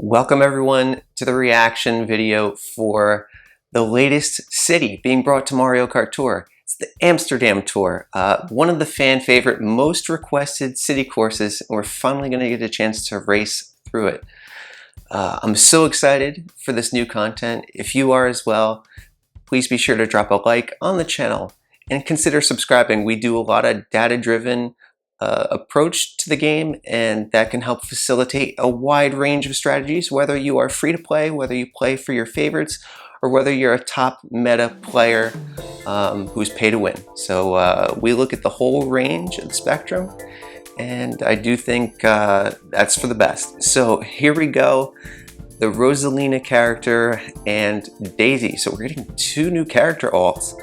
Welcome everyone to the reaction video for the latest city being brought to Mario Kart Tour. It's the Amsterdam Tour, one of the fan favorite, most requested city courses, and we're finally going to get a chance to race through it. I'm so excited for this new content. If you are as well, please be sure to drop a like on the channel and consider subscribing. We do a lot of data-driven approach to the game, and that can help facilitate a wide range of strategies, whether you are free to play, whether you play for your favorites, or whether you're a top meta player who's pay to win. So we look at the whole range of the spectrum, and I do think that's for the best. So here we go, the Rosalina character and Daisy. So we're getting two new character alts.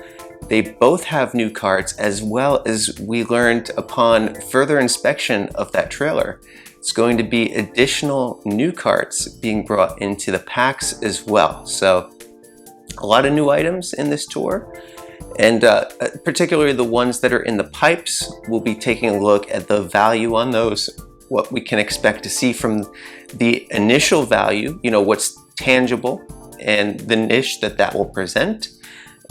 They both have new cards, as well as we learned upon further inspection of that trailer. It's going to be additional new cards being brought into the packs as well. So a lot of new items in this tour, and particularly the ones that are in the pipes. We'll be taking a look at the value on those, what we can expect to see from the initial value, you know, what's tangible, and the niche that will present,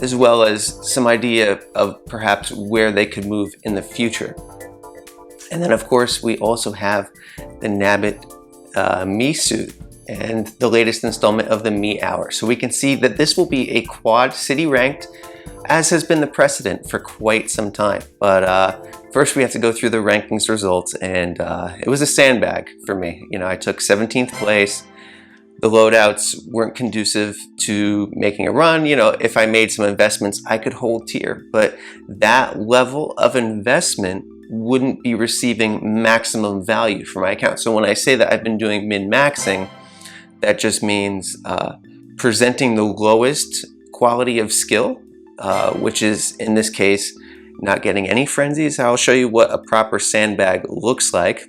as well as some idea of perhaps where they could move in the future. And then of course we also have the Nabbit Mii suit and the latest installment of the Mii Hour. So we can see that this will be a quad city ranked, as has been the precedent for quite some time. But first we have to go through the rankings results, and it was a sandbag for me. You know, I took 17th place. The loadouts weren't conducive to making a run. You know, if I made some investments, I could hold tier, but that level of investment wouldn't be receiving maximum value for my account. So when I say that I've been doing min-maxing, that just means presenting the lowest quality of skill, which is in this case, not getting any frenzies. I'll show you what a proper sandbag looks like.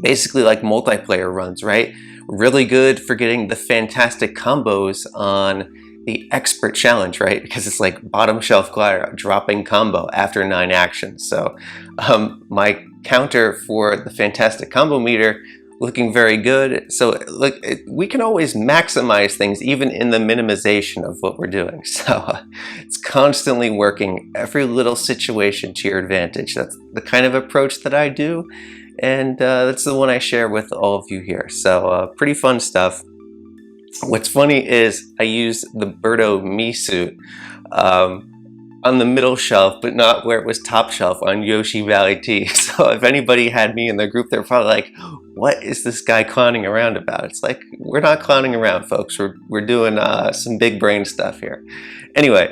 Basically like multiplayer runs, right? Really good for getting the fantastic combos on the expert challenge, right? Because it's like bottom shelf glider, dropping combo after 9 actions. So my counter for the fantastic combo meter looking very good. So look, we can always maximize things even in the minimization of what we're doing. So it's constantly working every little situation to your advantage. That's the kind of approach that I do, and that's the one I share with all of you here. So pretty fun stuff. What's funny is I used the Birdo Mii suit on the middle shelf, but not where it was top shelf on Yoshi Valley T. So if anybody had me in the group, they're probably like, what is this guy clowning around about? It's like, we're not clowning around, folks. We're doing some big brain stuff here. Anyway,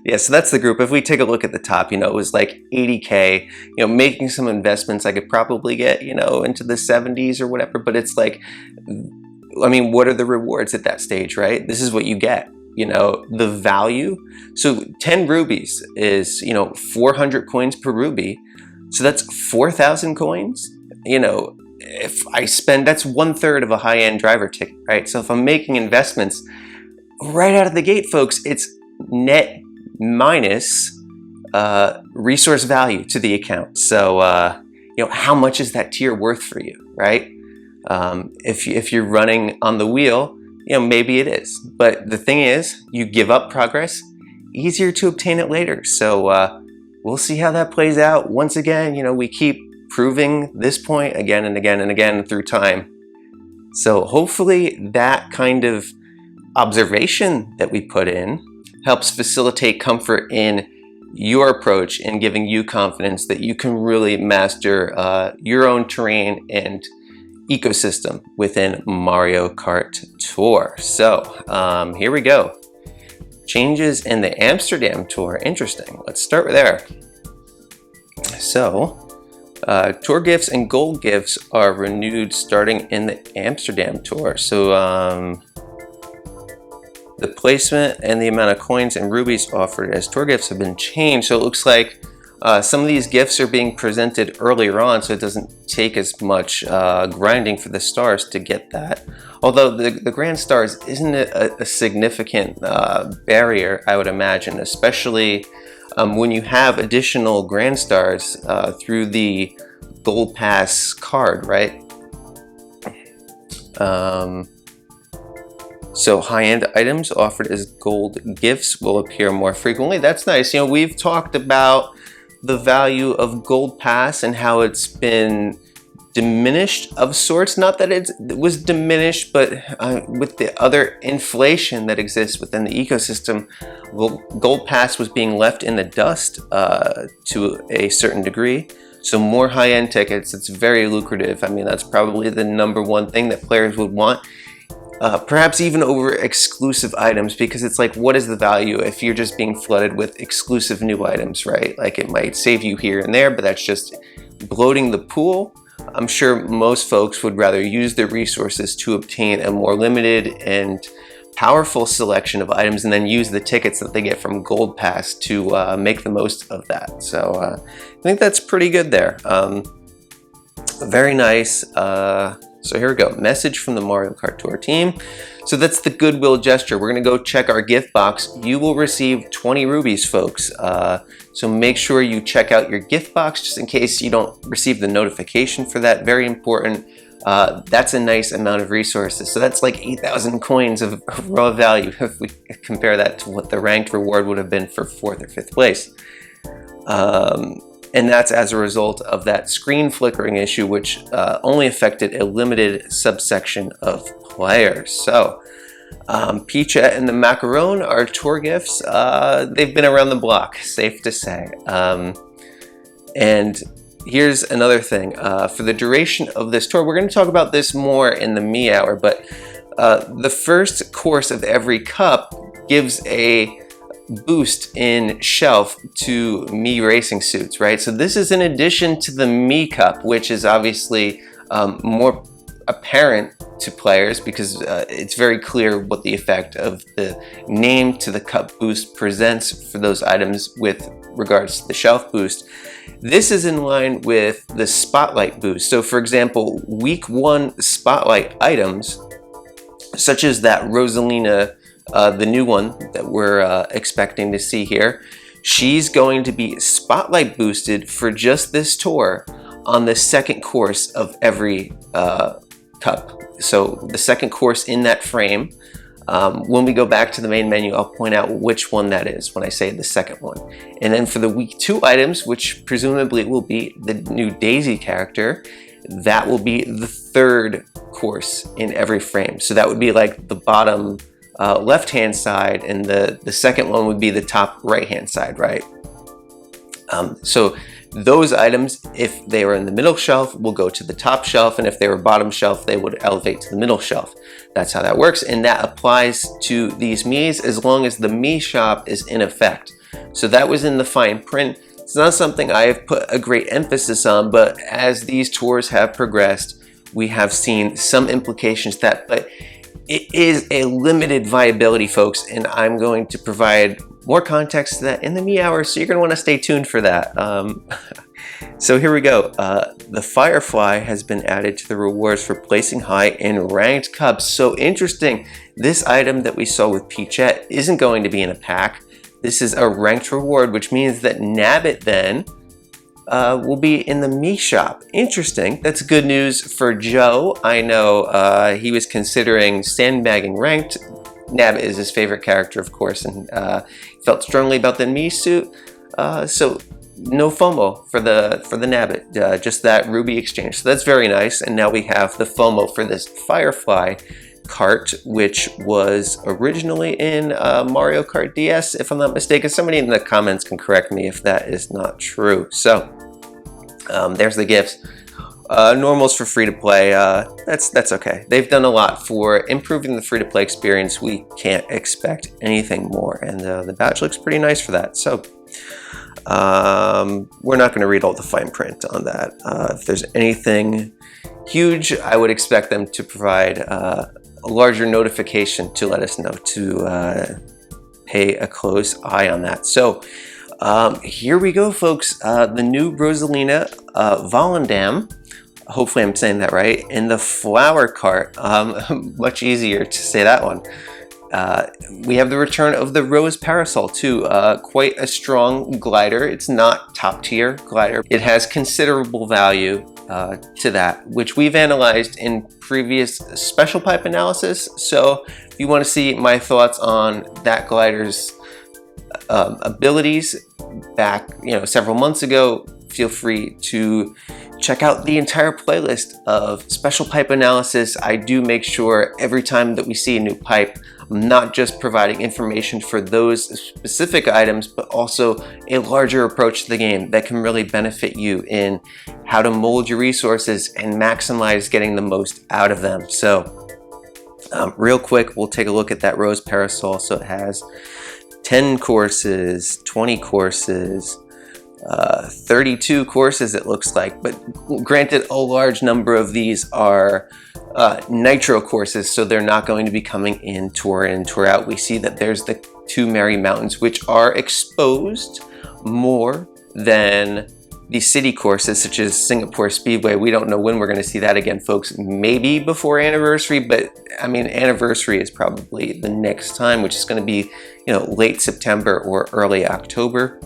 yeah, so that's the group. If we take a look at the top, you know, it was like 80K, you know, making some investments, I could probably get, you know, into the 70s or whatever, but it's like, I mean, what are the rewards at that stage, right? This is what you get, you know, the value. So 10 rubies is, you know, 400 coins per ruby. So that's 4,000 coins. You know, if I spend, that's 1/3 of a high-end driver ticket, right? So if I'm making investments right out of the gate, folks, it's net minus resource value to the account. So, you know, how much is that tier worth for you, right? If you're running on the wheel, you know, maybe it is. But the thing is, you give up progress, easier to obtain it later. So we'll see how that plays out. Once again, you know, we keep proving this point again and again and again through time. So hopefully that kind of observation that we put in helps facilitate comfort in your approach and giving you confidence that you can really master your own terrain and ecosystem within Mario Kart Tour. So here we go. Changes in the Amsterdam Tour. Interesting. Let's start with there. So tour gifts and gold gifts are renewed starting in the Amsterdam Tour. So the placement and the amount of coins and rubies offered as tour gifts have been changed. So it looks like some of these gifts are being presented earlier on, so it doesn't take as much grinding for the stars to get that. Although the grand stars isn't a significant barrier, I would imagine, especially when you have additional grand stars through the gold pass card, right? So high-end items offered as gold gifts will appear more frequently. That's nice. You know, we've talked about the value of Gold Pass and how it's been diminished of sorts. Not that it was diminished, but with the other inflation that exists within the ecosystem, well, Gold Pass was being left in the dust to a certain degree. So more high-end tickets, it's very lucrative. I mean, that's probably the #1 thing that players would want. Perhaps even over exclusive items, because it's like, what is the value if you're just being flooded with exclusive new items, right? Like, it might save you here and there, but that's just bloating the pool. I'm sure most folks would rather use their resources to obtain a more limited and powerful selection of items and then use the tickets that they get from Gold Pass to make the most of that. So I think that's pretty good there. Very nice. So here we go, message from the Mario Kart Tour team. So that's the goodwill gesture. We're gonna go check our gift box. You will receive 20 rubies, folks. So make sure you check out your gift box just in case you don't receive the notification for that. Very important. That's a nice amount of resources. So that's like 8,000 coins of raw value if we compare that to what the ranked reward would have been for 4th or 5th place. And that's as a result of that screen flickering issue, which only affected a limited subsection of players. So Pizza and the Macaron are tour gifts. They've been around the block, safe to say. And here's another thing. For the duration of this tour, we're going to talk about this more in the Mii Hour, but the first course of every cup gives a boost in shelf to Mii racing suits, right? So this is in addition to the Mii Cup, which is obviously more apparent to players because it's very clear what the effect of the name to the cup boost presents for those items with regards to the shelf boost. This is in line with the Spotlight boost. So for example, week 1 Spotlight items, such as that Rosalina, the new one that we're expecting to see here, she's going to be Spotlight boosted for just this tour on the second course of every cup. So the second course in that frame. When we go back to the main menu, I'll point out which one that is when I say the second one. And then for the week 2 items, which presumably will be the new Daisy character, that will be the 3rd course in every frame. So that would be like the bottom left-hand side, and the second one would be the top right-hand side, right? So those items, if they were in the middle shelf, will go to the top shelf, and if they were bottom shelf, they would elevate to the middle shelf. That's how that works, and that applies to these Miis as long as the Mii shop is in effect. So that was in the fine print. It's not something I have put a great emphasis on, but as these tours have progressed, we have seen some implications that, but it is a limited viability, folks, and I'm going to provide more context to that in the Mii Hour, so you're going to want to stay tuned for that. So here we go. The Firefly has been added to the rewards for placing high in ranked cups. So interesting. This item that we saw with Peachette isn't going to be in a pack. This is a ranked reward, which means that Nabbit then will be in the Mii shop. Interesting. That's good news for Joe. I know he was considering sandbagging ranked. Nabbit is his favorite character, of course, and felt strongly about the Mii suit. So no FOMO for the Nabbit, just that Ruby exchange. So that's very nice. And now we have the FOMO for this Firefly cart, which was originally in Mario Kart DS, if I'm not mistaken. Somebody in the comments can correct me if that is not true. So there's the gifts. Normals for free-to-play, that's okay. They've done a lot for improving the free-to-play experience. We can't expect anything more, and the badge looks pretty nice for that. So we're not going to read all the fine print on that. If there's anything huge, I would expect them to provide a larger notification to let us know to pay a close eye on that. So here we go, folks. The new Rosalina Volendam, hopefully I'm saying that right, in the flower cart. Much easier to say that one. We have the return of the Rose Parasol too, quite a strong glider. It's not top tier glider. It has considerable value to that, which we've analyzed in previous special pipe analysis. So if you want to see my thoughts on that glider's abilities back, several months ago, feel free to check out the entire playlist of special pipe analysis. I do make sure every time that we see a new pipe, I'm not just providing information for those specific items, but also a larger approach to the game that can really benefit you in how to mold your resources and maximize getting the most out of them. So real quick, we'll take a look at that Rose Parasol. So it has 10 courses, 20 courses, 32 courses it looks like, but granted a large number of these are nitro courses, so they're not going to be coming in and tour out. We see that there's the 2 Merry Mountains, which are exposed more than the city courses such as Singapore Speedway. We don't know when we're going to see that again, folks. Maybe before anniversary, but I mean anniversary is probably the next time, which is going to be late September or early October.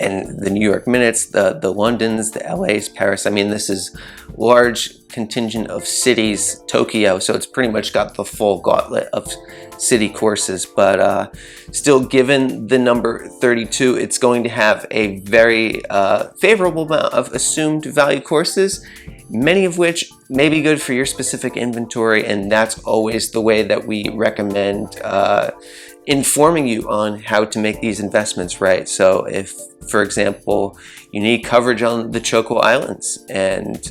And the New York Minutes, the Londons, the LAs, Paris. I mean, this is large contingent of cities, Tokyo, so it's pretty much got the full gauntlet of city courses. But still, given the number 32, it's going to have a very favorable amount of assumed value courses, many of which may be good for your specific inventory, and that's always the way that we recommend informing you on how to make these investments right. So if, for example, you need coverage on the Choco Islands and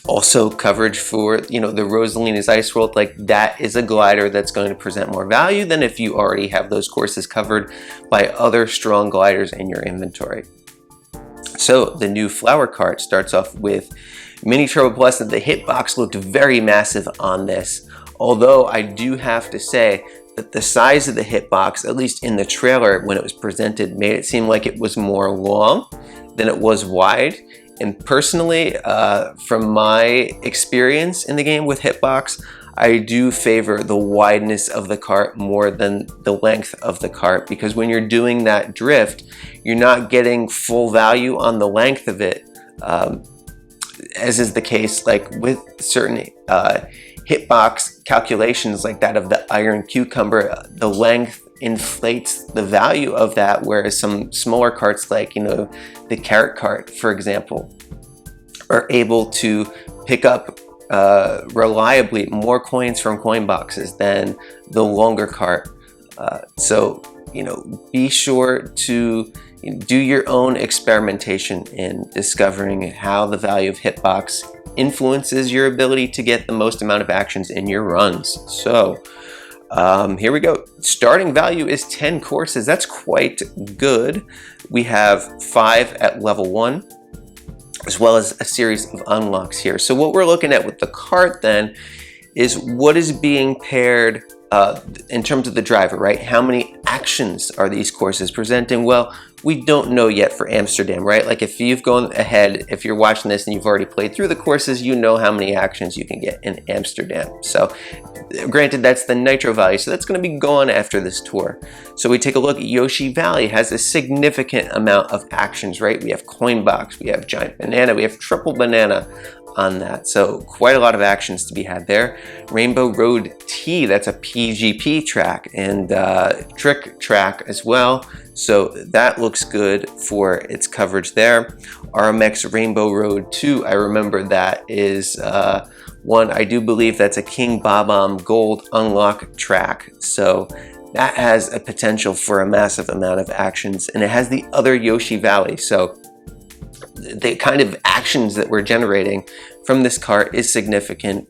also coverage for the Rosalina's Ice World, like that is a glider that's going to present more value than if you already have those courses covered by other strong gliders in your inventory. So the new Flower Cart starts off with Mini Turbo Plus, and the hitbox looked very massive on this, although I do have to say that the size of the hitbox, at least in the trailer when it was presented, made it seem like it was more long than it was wide. And personally, from my experience in the game with hitbox, I do favor the wideness of the cart more than the length of the cart, because when you're doing that drift, you're not getting full value on the length of it, as is the case like with certain hitbox calculations like that of the Iron Cucumber. The length inflates the value of that, whereas some smaller carts like the Carrot Cart, for example, are able to pick up reliably more coins from coin boxes than the longer cart. So be sure to do your own experimentation in discovering how the value of hitbox influences your ability to get the most amount of actions in your runs. So here we go. Starting value is 10 courses. That's quite good. We have 5 at level 1, as well as a series of unlocks here. So what we're looking at with the cart then is what is being paired in terms of the driver, right? How many actions are these courses presenting? Well, we don't know yet for Amsterdam, right? Like if you've gone ahead, if you're watching this and you've already played through the courses, you know how many actions you can get in Amsterdam. So granted, that's the nitro value, so that's going to be gone after this tour. So we take a look at Yoshi Valley. Has a significant amount of actions, right? We have Coin Box, we have Giant Banana, we have Triple Banana on that. So quite a lot of actions to be had there. Rainbow Road T, that's a PGP track, and Trick Track as well. So that looks good for its coverage there. RMX Rainbow Road 2, I remember that is one, I do believe that's a King Bob-omb Gold unlock track. So that has a potential for a massive amount of actions, and it has the other Yoshi Valley. So the kind of actions that we're generating from this cart is significant.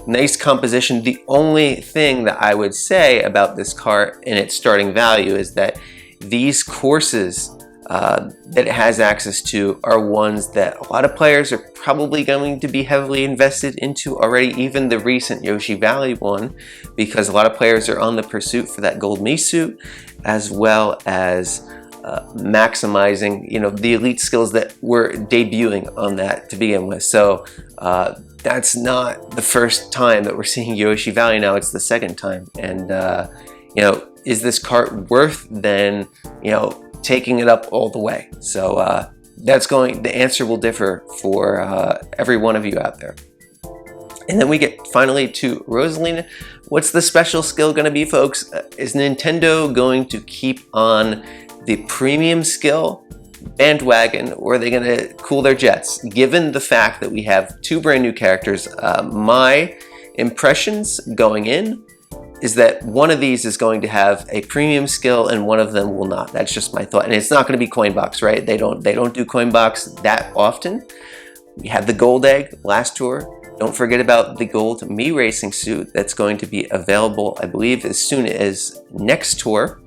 Nice composition. The only thing that I would say about this cart and its starting value is that these courses that it has access to are ones that a lot of players are probably going to be heavily invested into already, even the recent Yoshi Valley one, because a lot of players are on the pursuit for that gold Mii suit, as well as maximizing the elite skills that were debuting on that to begin with. So that's not the first time that we're seeing Yoshi Valley now, it's the second time. And, you know, is this cart worth then, you know, taking it up all the way? So the answer will differ for every one of you out there. And then we get finally to Rosalina. What's the special skill going to be, folks? Is Nintendo going to keep on the premium skill bandwagon, or are they going to cool their jets? Given the fact that we have 2 brand new characters, my impressions going in is that one of these is going to have a premium skill and one of them will not. That's just my thought. And it's not going to be Coinbox, right? They don't do Coinbox that often. We had the gold egg last tour. Don't forget about the gold Mii racing suit that's going to be available, I believe, as soon as next tour,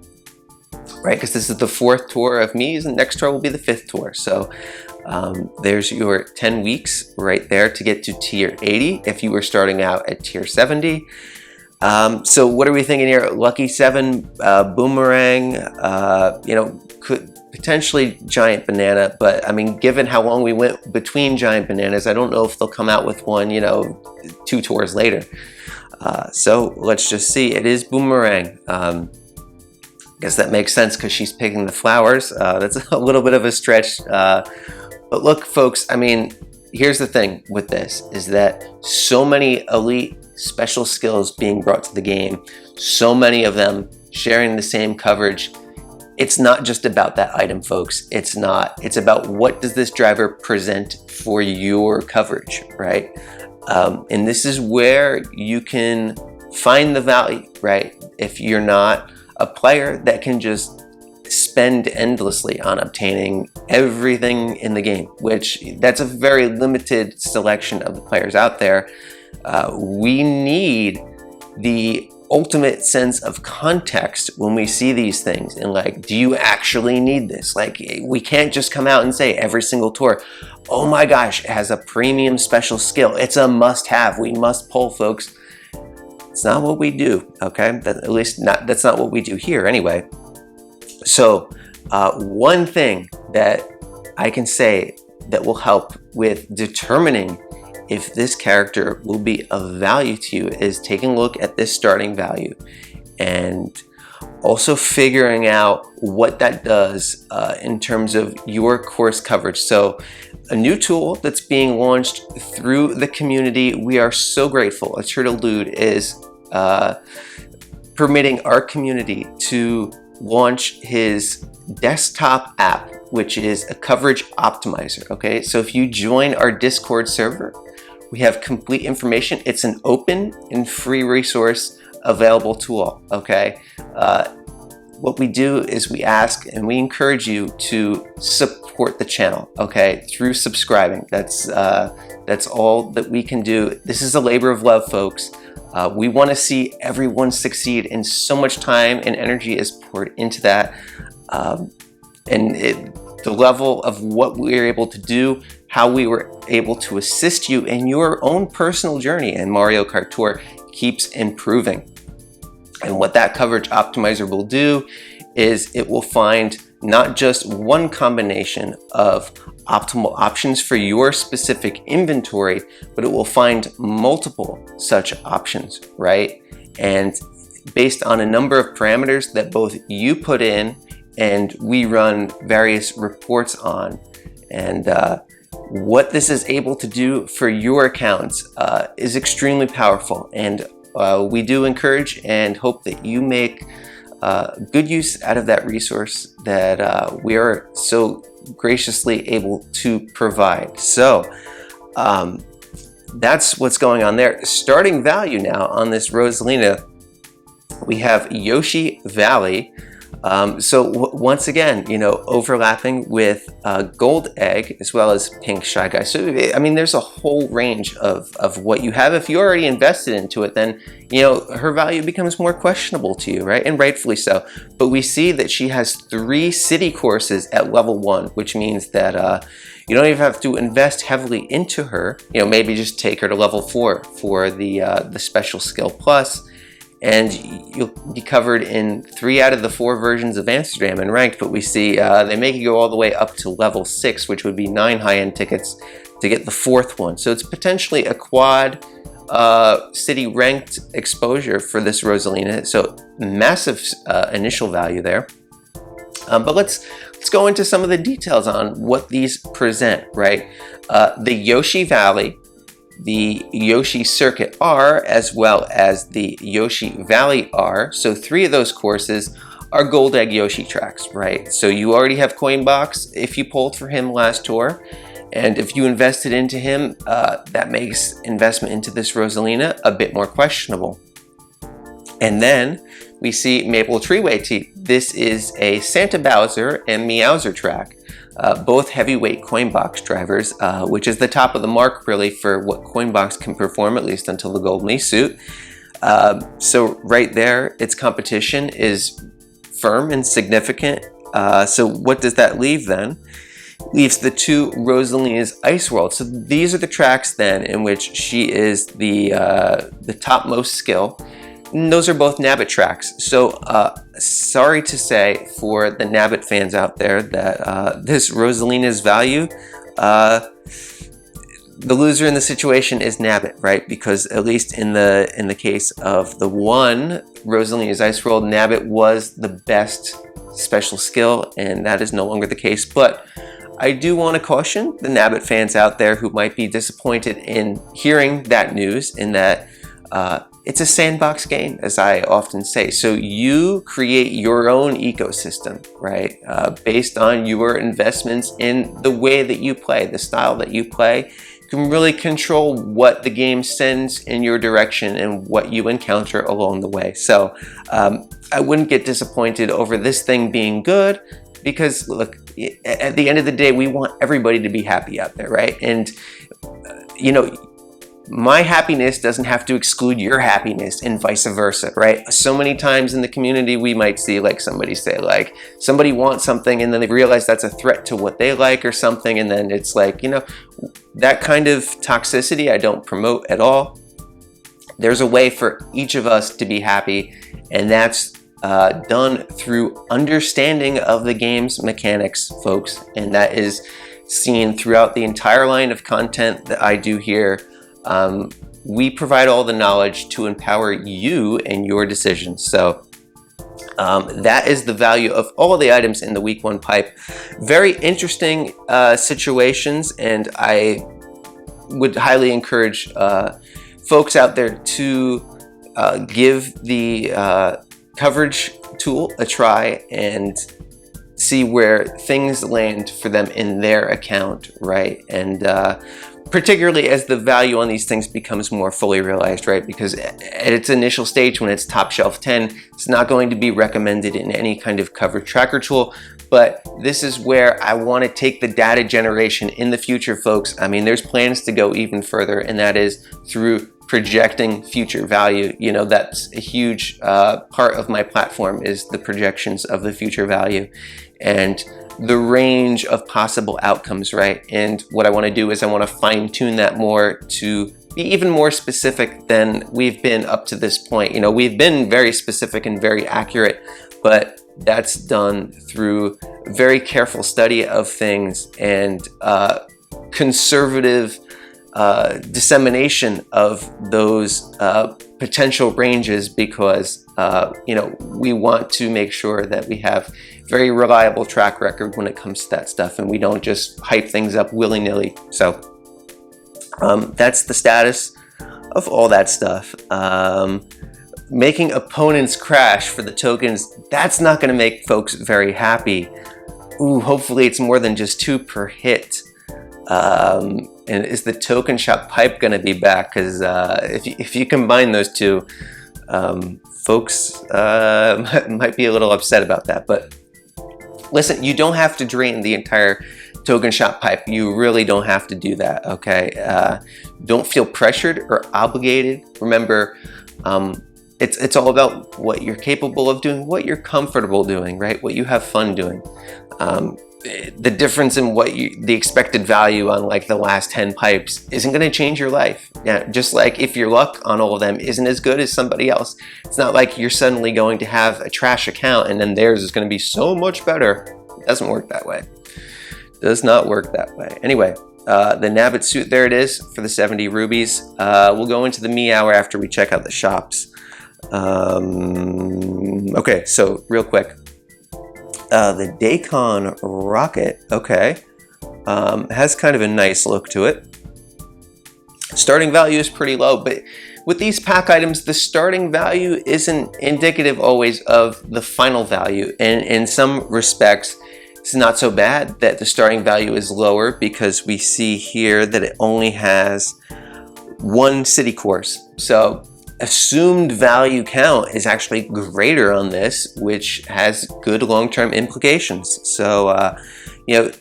right? Because this is the 4th tour of Mii's, and next tour will be the 5th tour. So there's your 10 weeks right there to get to tier 80 if you were starting out at tier 70. So what are we thinking here? Lucky 7, Boomerang, you know, could potentially Giant Banana, but I mean, given how long we went between Giant Bananas, I don't know if they'll come out with one, you know, 2 tours later. So let's just see. It is Boomerang. Guess that makes sense because she's picking the flowers. That's a little bit of a stretch. But look, folks, I mean, here's the thing with this, is that so many elite special skills being brought to the game, so many of them sharing the same coverage. It's not just about that item, folks. It's not. It's about what does this driver present for your coverage, right? And this is where you can find the value, right? If you're not a player that can just spend endlessly on obtaining everything in the game, which that's a very limited selection of the players out there. We need the ultimate sense of context when we see these things, and like, do you actually need this? Like, we can't just come out and say every single tour, oh my gosh, it has a premium special skill, it's a must-have, we must pull, folks. It's not what we do, okay? That's not what we do here anyway. So one thing that I can say that will help with determining if this character will be of value to you is taking a look at this starting value and also figuring out what that does in terms of your course coverage. So a new tool that's being launched through the community, we are so grateful. A Turtle Dude is permitting our community to launch his desktop app, which is a coverage optimizer, okay? So if you join our Discord server, we have complete information. It's an open and free resource available to all, okay? What we do is we ask and we encourage you to support the channel, okay, through subscribing. That's all that we can do. This is a labor of love, folks. We want to see everyone succeed, and so much time and energy is poured into that. The level of what we're able to do, how we were able to assist you in your own personal journey in Mario Kart Tour keeps improving. And what that coverage optimizer will do is it will find not just one combination of optimal options for your specific inventory, but it will find multiple such options, right? And based on a number of parameters that both you put in and we run various reports on, and what this is able to do for your accounts is extremely powerful. And we do encourage and hope that you make good use out of that resource that we are so graciously able to provide. So that's what's going on there. Starting value now on this Rosalina, we have Yoshi Valley. Once again, you know, overlapping with Gold Egg as well as Pink Shy Guy. So, I mean, there's a whole range of what you have. If you already invested into it, then, you know, her value becomes more questionable to you, right? And rightfully so. But we see that she has 3 city courses at level 1, which means that you don't even have to invest heavily into her. You know, maybe just take her to level 4 for the special skill plus. And you'll be covered in 3 out of the 4 versions of Amsterdam and ranked, but we see they make you go all the way up to level 6, which would be 9 high-end tickets, to get the 4th one. So it's potentially a quad city ranked exposure for this Rosalina. So massive initial value there. But let's go into some of the details on what these present, right? The Yoshi Valley, the Yoshi Circuit R, as well as the Yoshi Valley R. So 3 of those courses are Gold Egg Yoshi tracks, right? So you already have Coinbox if you pulled for him last tour. And if you invested into him, that makes investment into this Rosalina a bit more questionable. And then we see Maple Treeway Tea. This is a Santa Bowser and Mii Hour track, both heavyweight Coinbox drivers, which is the top of the mark really for what Coinbox can perform, at least until the Gold Mii suit. So right there, its competition is firm and significant. So what does that leave then? Leaves the 2 Rosalina's Ice World. So these are the tracks then in which she is the topmost skill. And those are both Nabbit tracks. So sorry to say for the Nabbit fans out there that this Rosalina's value, the loser in the situation is Nabbit, right? Because at least in the case of the 1 Rosalina's Ice World, Nabbit was the best special skill, and that is no longer the case. But I do want to caution the Nabbit fans out there who might be disappointed in hearing that news, in that it's a sandbox game, as I often say. So you create your own ecosystem, right? Based on your investments in the way that you play, the style that you play. You can really control what the game sends in your direction and what you encounter along the way. So I wouldn't get disappointed over this thing being good, because look, at the end of the day, we want everybody to be happy out there, right? And you know, my happiness doesn't have to exclude your happiness, and vice versa, right? So many times in the community, we might see like somebody say like, somebody wants something and then they realize that's a threat to what they like or something. And then it's like, you know, that kind of toxicity I don't promote at all. There's a way for each of us to be happy, and that's done through understanding of the game's mechanics, folks. And that is seen throughout the entire line of content that I do here. We provide all the knowledge to empower you and your decisions. So that is the value of all of the items in the week 1 pipe. Very interesting situations, and I would highly encourage folks out there to give the coverage tool a try and see where things land for them in their account, right? And particularly as the value on these things becomes more fully realized, right? Because at its initial stage, when it's top shelf 10, it's not going to be recommended in any kind of coverage tracker tool. But this is where I want to take the data generation in the future, folks. I mean, there's plans to go even further, and that is through projecting future value. You know, that's a huge part of my platform, is the projections of the future value and the range of possible outcomes, right? And what I want to do is I want to fine tune that more to be even more specific than we've been up to this point. You know, we've been very specific and very accurate, but that's done through very careful study of things and conservative dissemination of those potential ranges, because you know, we want to make sure that we have very reliable track record when it comes to that stuff, and we don't just hype things up willy-nilly. So that's the status of all that stuff. Making opponents crash for the tokens, that's not going to make folks very happy. Ooh, hopefully it's more than just 2 per hit. And is the token shop pipe going to be back? Because if you combine those two, folks might be a little upset about that. But listen, you don't have to drain the entire token shop pipe. You really don't have to do that, okay? Don't feel pressured or obligated. Remember, it's all about what you're capable of doing, what you're comfortable doing, right? What you have fun doing. The difference in the expected value on like the last 10 pipes isn't going to change your life. Yeah, just like if your luck on all of them isn't as good as somebody else, it's not like you're suddenly going to have a trash account and then theirs is going to be so much better. It doesn't work that way. Does not work that way. Anyway, the Nabbit suit, there it is for the 70 rubies. We'll go into the Mii Hour after we check out the shops. Okay, so real quick. The Dacon Rocket, okay, has kind of a nice look to it. Starting value is pretty low, but with these pack items, the starting value isn't indicative always of the final value. And in some respects, it's not so bad that the starting value is lower, because we see here that it only has one city course. So assumed value count is actually greater on this, which has good long-term implications. So, you know,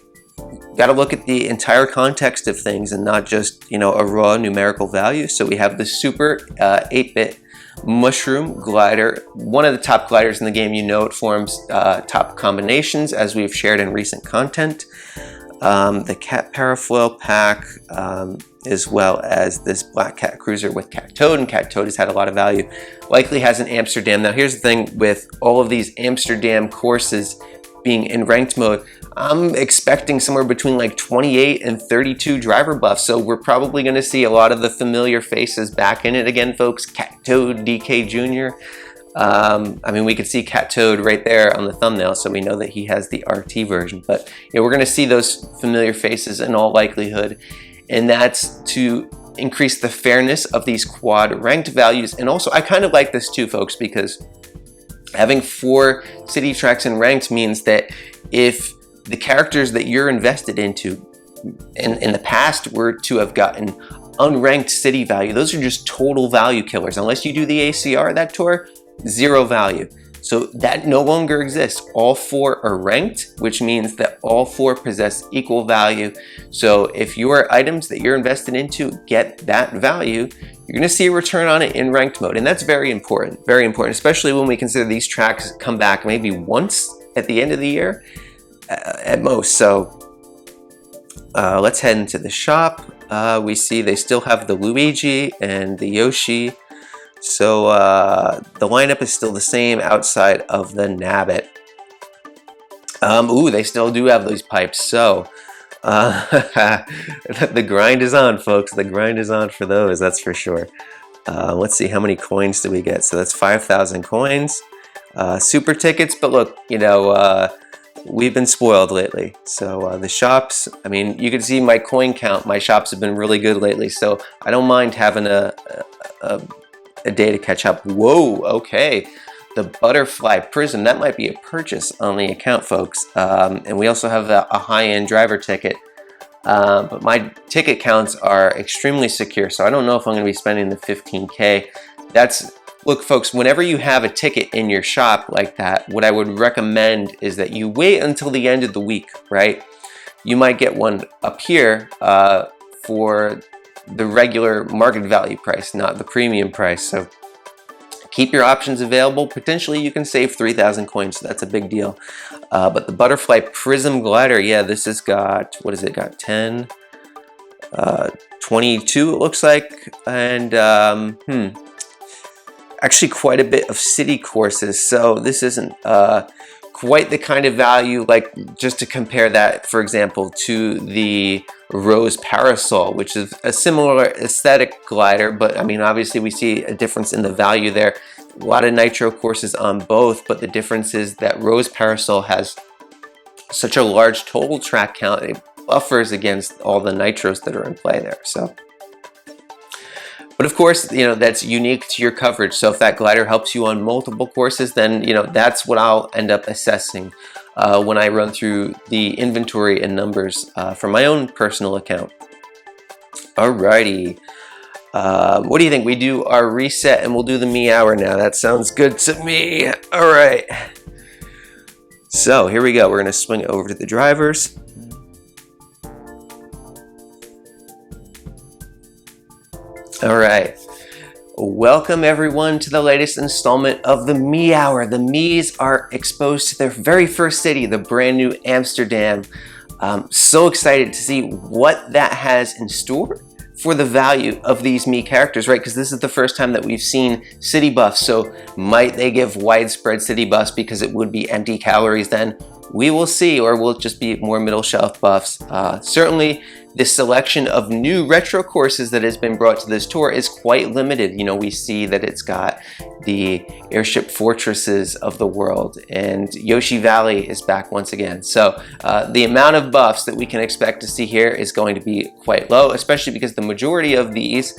got to look at the entire context of things and not just, you know, a raw numerical value. So we have the Super 8-bit Mushroom Glider, one of the top gliders in the game. You know, it forms top combinations, as we've shared in recent content. The Cat Parafoil pack, as well as this Black Cat Cruiser with Cat Toad, and Cat Toad has had a lot of value. Likely has an Amsterdam. Now here's the thing with all of these Amsterdam courses being in ranked mode, I'm expecting somewhere between like 28 and 32 driver buffs. So we're probably going to see a lot of the familiar faces back in it again, folks. Cat Toad, DK Jr. I mean, we could see Cat Toad right there on the thumbnail, so we know that he has the RT version. But you know, we're going to see those familiar faces in all likelihood, and that's to increase the fairness of these quad ranked values. And also, I kind of like this too, folks, because having 4 city tracks in ranked means that if the characters that you're invested into in the past were to have gotten unranked city value, those are just total value killers. Unless you do the ACR that tour, 0 value. So that no longer exists. All 4 are ranked, which means that all 4 possess equal value. So if your items that you're invested into get that value, you're going to see a return on it in ranked mode. And that's very important, especially when we consider these tracks come back maybe once at the end of the year at most. So let's head into the shop. We see they still have the Luigi and the Yoshi. So the lineup is still the same outside of the Nabbit. Ooh, they still do have those pipes. So the grind is on, folks. The grind is on for those, that's for sure. Let's see, how many coins do we get? So that's 5,000 coins. Super tickets, but look, you know, we've been spoiled lately. So the shops, I mean, you can see my coin count. My shops have been really good lately, so I don't mind having a day to catch up. Whoa, okay. The Butterfly Prism, that might be a purchase on the account, folks. And we also have a high-end driver ticket. But my ticket counts are extremely secure, so I don't know if I'm going to be spending the 15K. Look, folks, whenever you have a ticket in your shop like that, what I would recommend is that you wait until the end of the week, right? You might get one up here for the regular market value price, not the premium price. So keep your options available. Potentially you can save 3,000 coins, so that's a big deal. But the Butterfly Prism Glider, yeah, this has got, what has it got, 10, 22 it looks like, and actually quite a bit of city courses. So this isn't quite the kind of value, like just to compare that, for example, to the Rose Parasol, which is a similar aesthetic glider, but I mean, obviously we see a difference in the value there. A lot of nitro courses on both, but the difference is that Rose Parasol has such a large total track count, it buffers against all the nitros that are in play there. So, but of course, you know, that's unique to your coverage. So if that glider helps you on multiple courses, then, you know, that's what I'll end up assessing when I run through the inventory and numbers for my own personal account. Alrighty. What do you think? We do our reset and we'll do the Mii Hour now. That sounds good to me. All right. So here we go. We're going to swing over to the drivers. All right. Welcome everyone to the latest installment of the Mii Hour. The Mii's are exposed to their very first city, the brand new Amsterdam. So excited to see what that has in store for the value of these Mii characters, right? Because this is the first time that we've seen city buffs. So might they give widespread city buffs because it would be empty calories then? We will see, or will it just be more middle shelf buffs? Certainly the selection of new retro courses that has been brought to this tour is quite limited. You know, we see that it's got the airship fortresses of the world, and Yoshi Valley is back once again. So the amount of buffs that we can expect to see here is going to be quite low, especially because the majority of these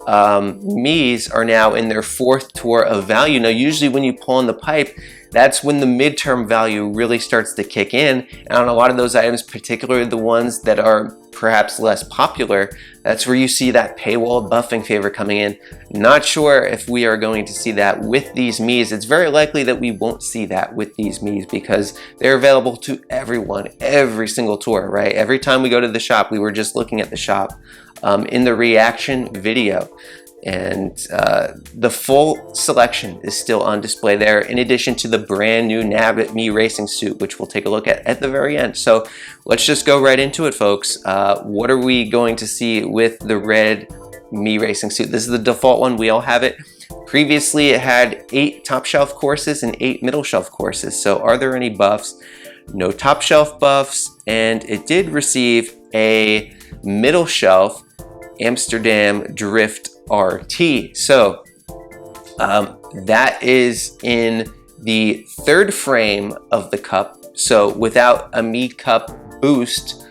Miis are now in their 4th tour of value. Now, usually when you pull in the pipe, that's when the midterm value really starts to kick in. And on a lot of those items, particularly the ones that are perhaps less popular, that's where you see that paywall buffing favor coming in. Not sure if we are going to see that with these Miis. It's very likely that we won't see that with these Miis because they're available to everyone, every single tour, right? Every time we go to the shop, we were just looking at the shop in the reaction video. And the full selection is still on display there, in addition to the brand new Nabbit Mii racing suit, which we'll take a look at the very end. So let's just go right into it, folks. What are we going to see with the red Mii racing suit? This is the default one. We all have it. Previously, it had 8 top shelf courses and 8 middle shelf courses. So are there any buffs? No top shelf buffs, and it did receive a middle shelf Amsterdam Drift RT. So that is in the 3rd frame of the cup. So without a Mii Cup boost,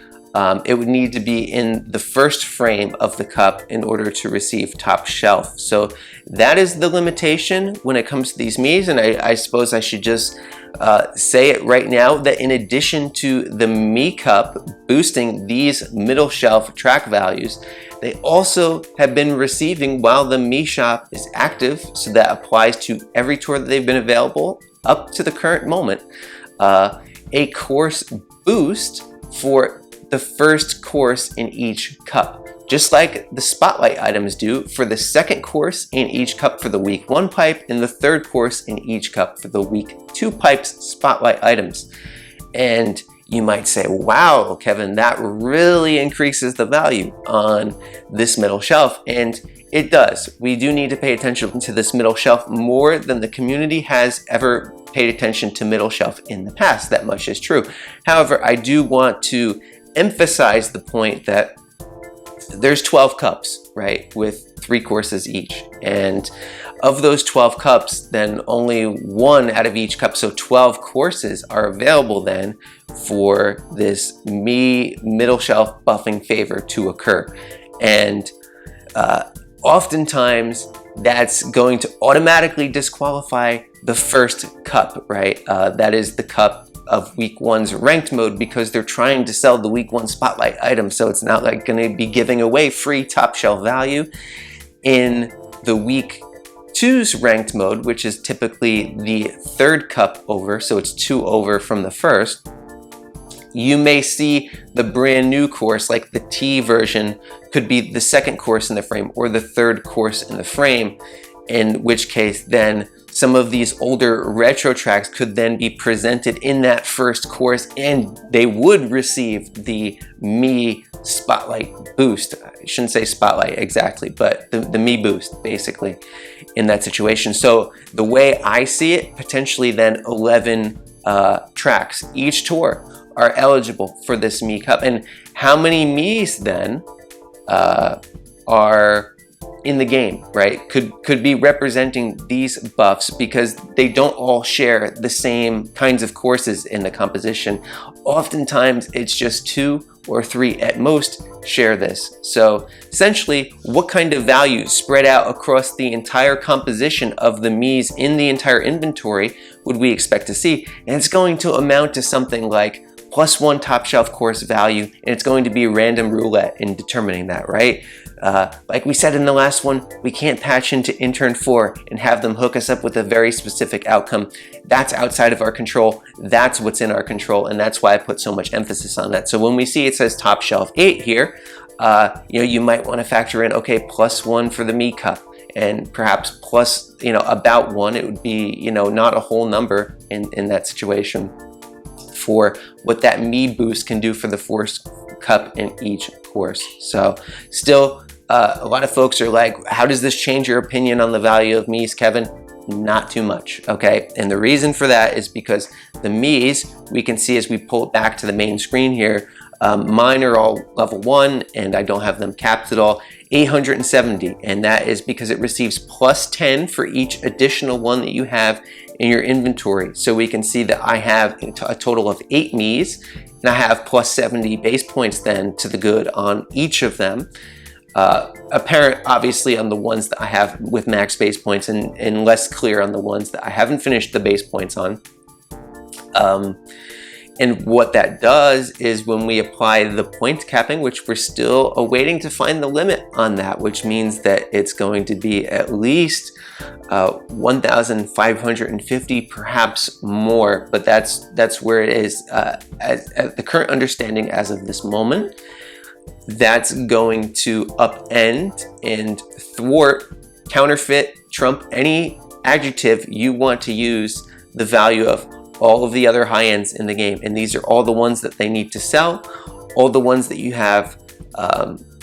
it would need to be in the 1st frame of the cup in order to receive top shelf. So that is the limitation when it comes to these Miis. And I suppose I should just say it right now that in addition to the Mii Cup boosting these middle shelf track values, they also have been receiving, while the Mii shop is active, so that applies to every tour that they've been available up to the current moment, a course boost for the 1st course in each cup. Just like the spotlight items do for the 2nd course in each cup for the week 1 pipe and the 3rd course in each cup for the week 2 pipes spotlight items. And you might say, wow, Kevin, that really increases the value on this middle shelf. And it does. We do need to pay attention to this middle shelf more than the community has ever paid attention to middle shelf in the past. That much is true. However, I do want to emphasize the point that there's 12 cups, right, with 3 courses each. And of those 12 cups, then only 1 out of each cup, so 12 courses are available then for this Mii middle shelf buffing favor to occur. And oftentimes that's going to automatically disqualify the 1st cup, right? That is the cup of week 1's ranked mode, because they're trying to sell the week 1 spotlight item. So it's not like going to be giving away free top shelf value. In the week 2's ranked mode, which is typically the 3rd cup over, so it's 2 over from the 1st, you may see the brand new course, like the T version, could be the 2nd course in the frame or the 3rd course in the frame, in which case then some of these older retro tracks could then be presented in that 1st course, and they would receive the Mii Spotlight boost. I shouldn't say Spotlight exactly, but the Mii boost basically in that situation. So the way I see it, potentially then 11 tracks each tour are eligible for this Mii Cup. And how many Miis then are in the game, right, could be representing these buffs, because they don't all share the same kinds of courses in the composition. Oftentimes it's just 2 or 3 at most share this. So essentially, what kind of value spread out across the entire composition of the Miis in the entire inventory would we expect to see? And it's going to amount to something like +1 top shelf course value, and it's going to be random roulette in determining that, right? Like we said in the last one, we can't patch into Intern 4 and have them hook us up with a very specific outcome. That's outside of our control. That's what's in our control, and that's why I put so much emphasis on that. So when we see it says top shelf 8 here, you might want to factor in, okay, +1 for the Mii Cup, and perhaps plus, about 1. It would be, not a whole number in that situation for what that Mii boost can do for the 4th cup in each course. So still, a lot of folks are like, how does this change your opinion on the value of Miis, Kevin? Not too much, okay? And the reason for that is because the Miis, we can see as we pull it back to the main screen here, Mine are all level 1 and I don't have them capped at all. 870, and that is because it receives plus 10 for each additional one that you have in your inventory. So we can see that I have a total of 8 Miis, and I have plus 70 base points then to the good on each of them. Apparent obviously on the ones that I have with max base points, and less clear on the ones that I haven't finished the base points on. And what that does is when we apply the point capping, which we're still awaiting to find the limit on that, which means that it's going to be at least 1,550, perhaps more, but that's where it is at the current understanding as of this moment. That's going to upend and thwart, counterfeit, trump any adjective you want to use the value of all of the other high ends in the game. And these are all the ones that they need to sell, all the ones that you have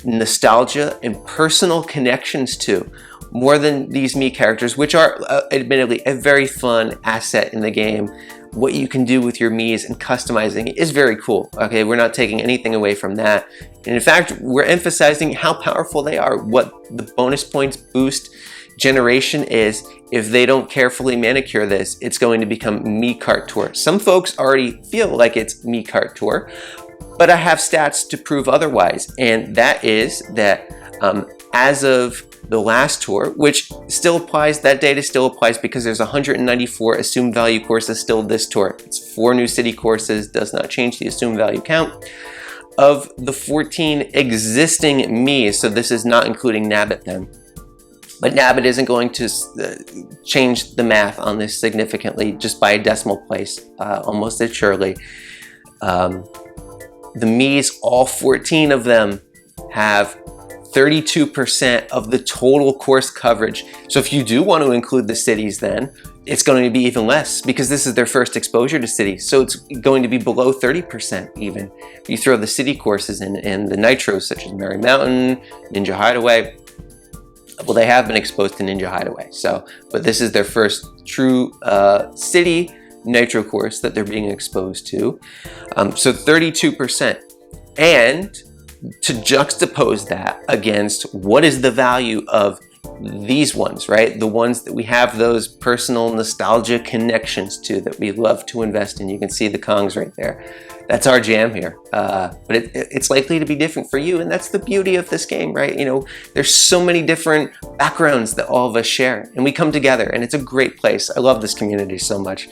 nostalgia and personal connections to, more than these Mii characters, which are admittedly a very fun asset in the game. What you can do with your Miis and customizing it is very cool. Okay, we're not taking anything away from that. And in fact, we're emphasizing how powerful they are, what the bonus points boost generation is. If they don't carefully manicure this, it's going to become Mii Kart Tour. Some folks already feel like it's Mii Kart Tour, but I have stats to prove otherwise. And that is that as of the last tour, which still applies, that data still applies because there's 194 assumed value courses still this tour. It's 4 new city courses, does not change the assumed value count. Of the 14 existing Miis, so this is not including Nabbit then, but Nabbit isn't going to change the math on this significantly, just by a decimal place, almost surely. The Miis, all 14 of them, have 32% of the total course coverage. So if you do want to include the cities then, it's going to be even less because this is their first exposure to cities. So it's going to be below 30% even. If you throw the city courses in and the nitros such as Merry Mountain, Ninja Hideaway, well, they have been exposed to Ninja Hideaway. So, but this is their first true city nitro course that they're being exposed to. So 32%. And to juxtapose that against what is the value of these ones, right? The ones that we have those personal nostalgia connections to that we love to invest in. You can see the Kongs right there. That's our jam here. But it's likely to be different for you. And that's the beauty of this game, right? You know, there's so many different backgrounds that all of us share and we come together and it's a great place. I love this community so much.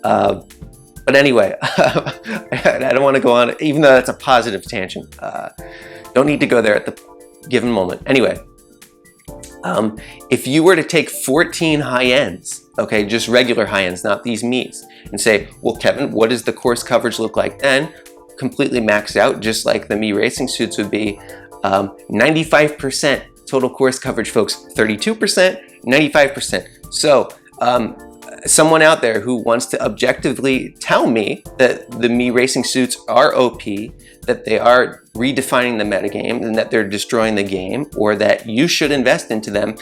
But anyway, I don't want to go on, even though that's a positive tangent. Don't need to go there at the given moment. Anyway, if you were to take 14 high ends, okay, just regular high ends, not these Miis, and say, well, Kevin, what does the course coverage look like then? Completely maxed out, just like the Mii racing suits would be. 95% total course coverage, folks. 32%, 95%. So, someone out there who wants to objectively tell me that the Mii racing suits are OP, that they are redefining the metagame and that they're destroying the game, or that you should invest into them,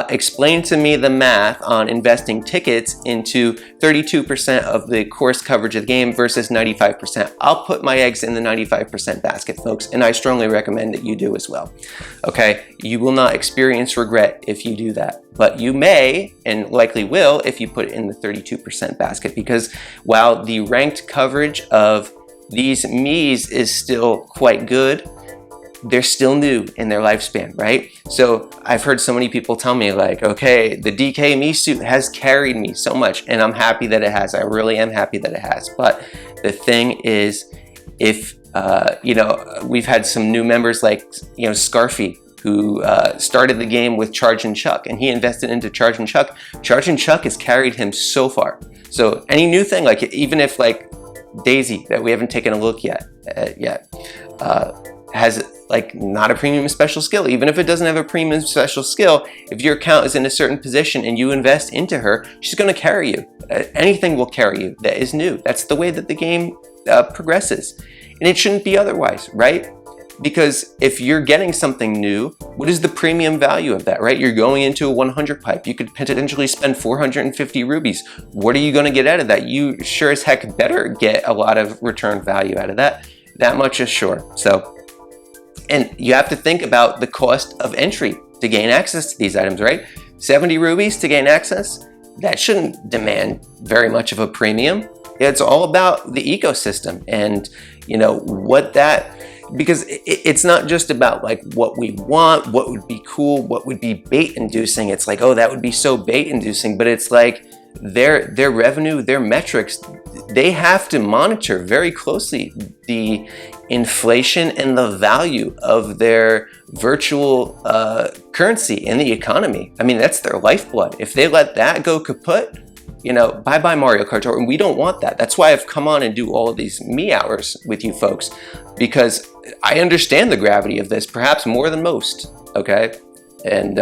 explain to me the math on investing tickets into 32% of the course coverage of the game versus 95%. I'll put my eggs in the 95% basket, folks, and I strongly recommend that you do as well. Okay, you will not experience regret if you do that, but you may and likely will if you put it in the 32% basket, because while the ranked coverage of these Miis is still quite good, they're still new in their lifespan, right? So I've heard so many people tell me like, okay, the DK Mii suit has carried me so much, and I'm happy that it has. I really am happy that it has. But the thing is, if, you know, we've had some new members like, you know, Scarfy, who started the game with Charge and Chuck, and he invested into Charge and Chuck. Charge and Chuck has carried him so far. So any new thing, like even if like Daisy, that we haven't taken a look yet, has like not a premium special skill, even if it doesn't have a premium special skill, if your account is in a certain position and you invest into her, she's going to carry you. Anything will carry you that is new. That's the way that the game progresses, and it shouldn't be otherwise, right? Because if you're getting something new, what is the premium value of that, right? You're going into a 100 pipe. You could potentially spend 450 rubies. What are you going to get out of that? You sure as heck better get a lot of return value out of that. That much is sure. So, and you have to think about the cost of entry to gain access to these items, right? 70 rubies to gain access? That shouldn't demand very much of a premium. It's all about the ecosystem and, you know, what that, because it's not just about like what we want, what would be cool, what would be bait inducing. It's like, oh, that would be so bait inducing, but it's like their revenue, their metrics, they have to monitor very closely the inflation and the value of their virtual currency in the economy. I mean, that's their lifeblood. If they let that go kaput, you know, bye-bye Mario Kart Tour, and we don't want that. That's why I've come on and do all of these Mii Hours with you folks, because I understand the gravity of this, perhaps more than most, okay? And,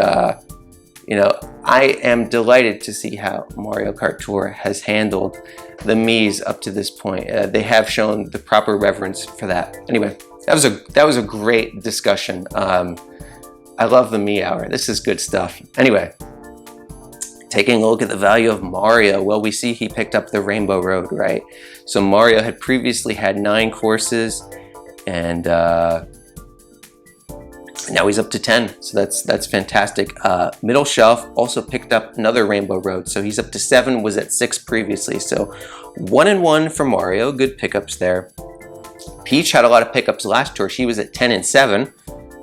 you know, I am delighted to see how Mario Kart Tour has handled the Mii's up to this point. They have shown the proper reverence for that. Anyway, that was a great discussion. I love the Mii Hour. This is good stuff. Anyway, taking a look at the value of Mario, well, we see he picked up the Rainbow Road, right? So Mario had previously had 9 courses, and now he's up to 10, so that's fantastic. Middle Shelf also picked up another Rainbow Road, so he's up to 7, was at 6 previously. So 1 and 1 for Mario, good pickups there. Peach had a lot of pickups last tour. She was at 10 and 7.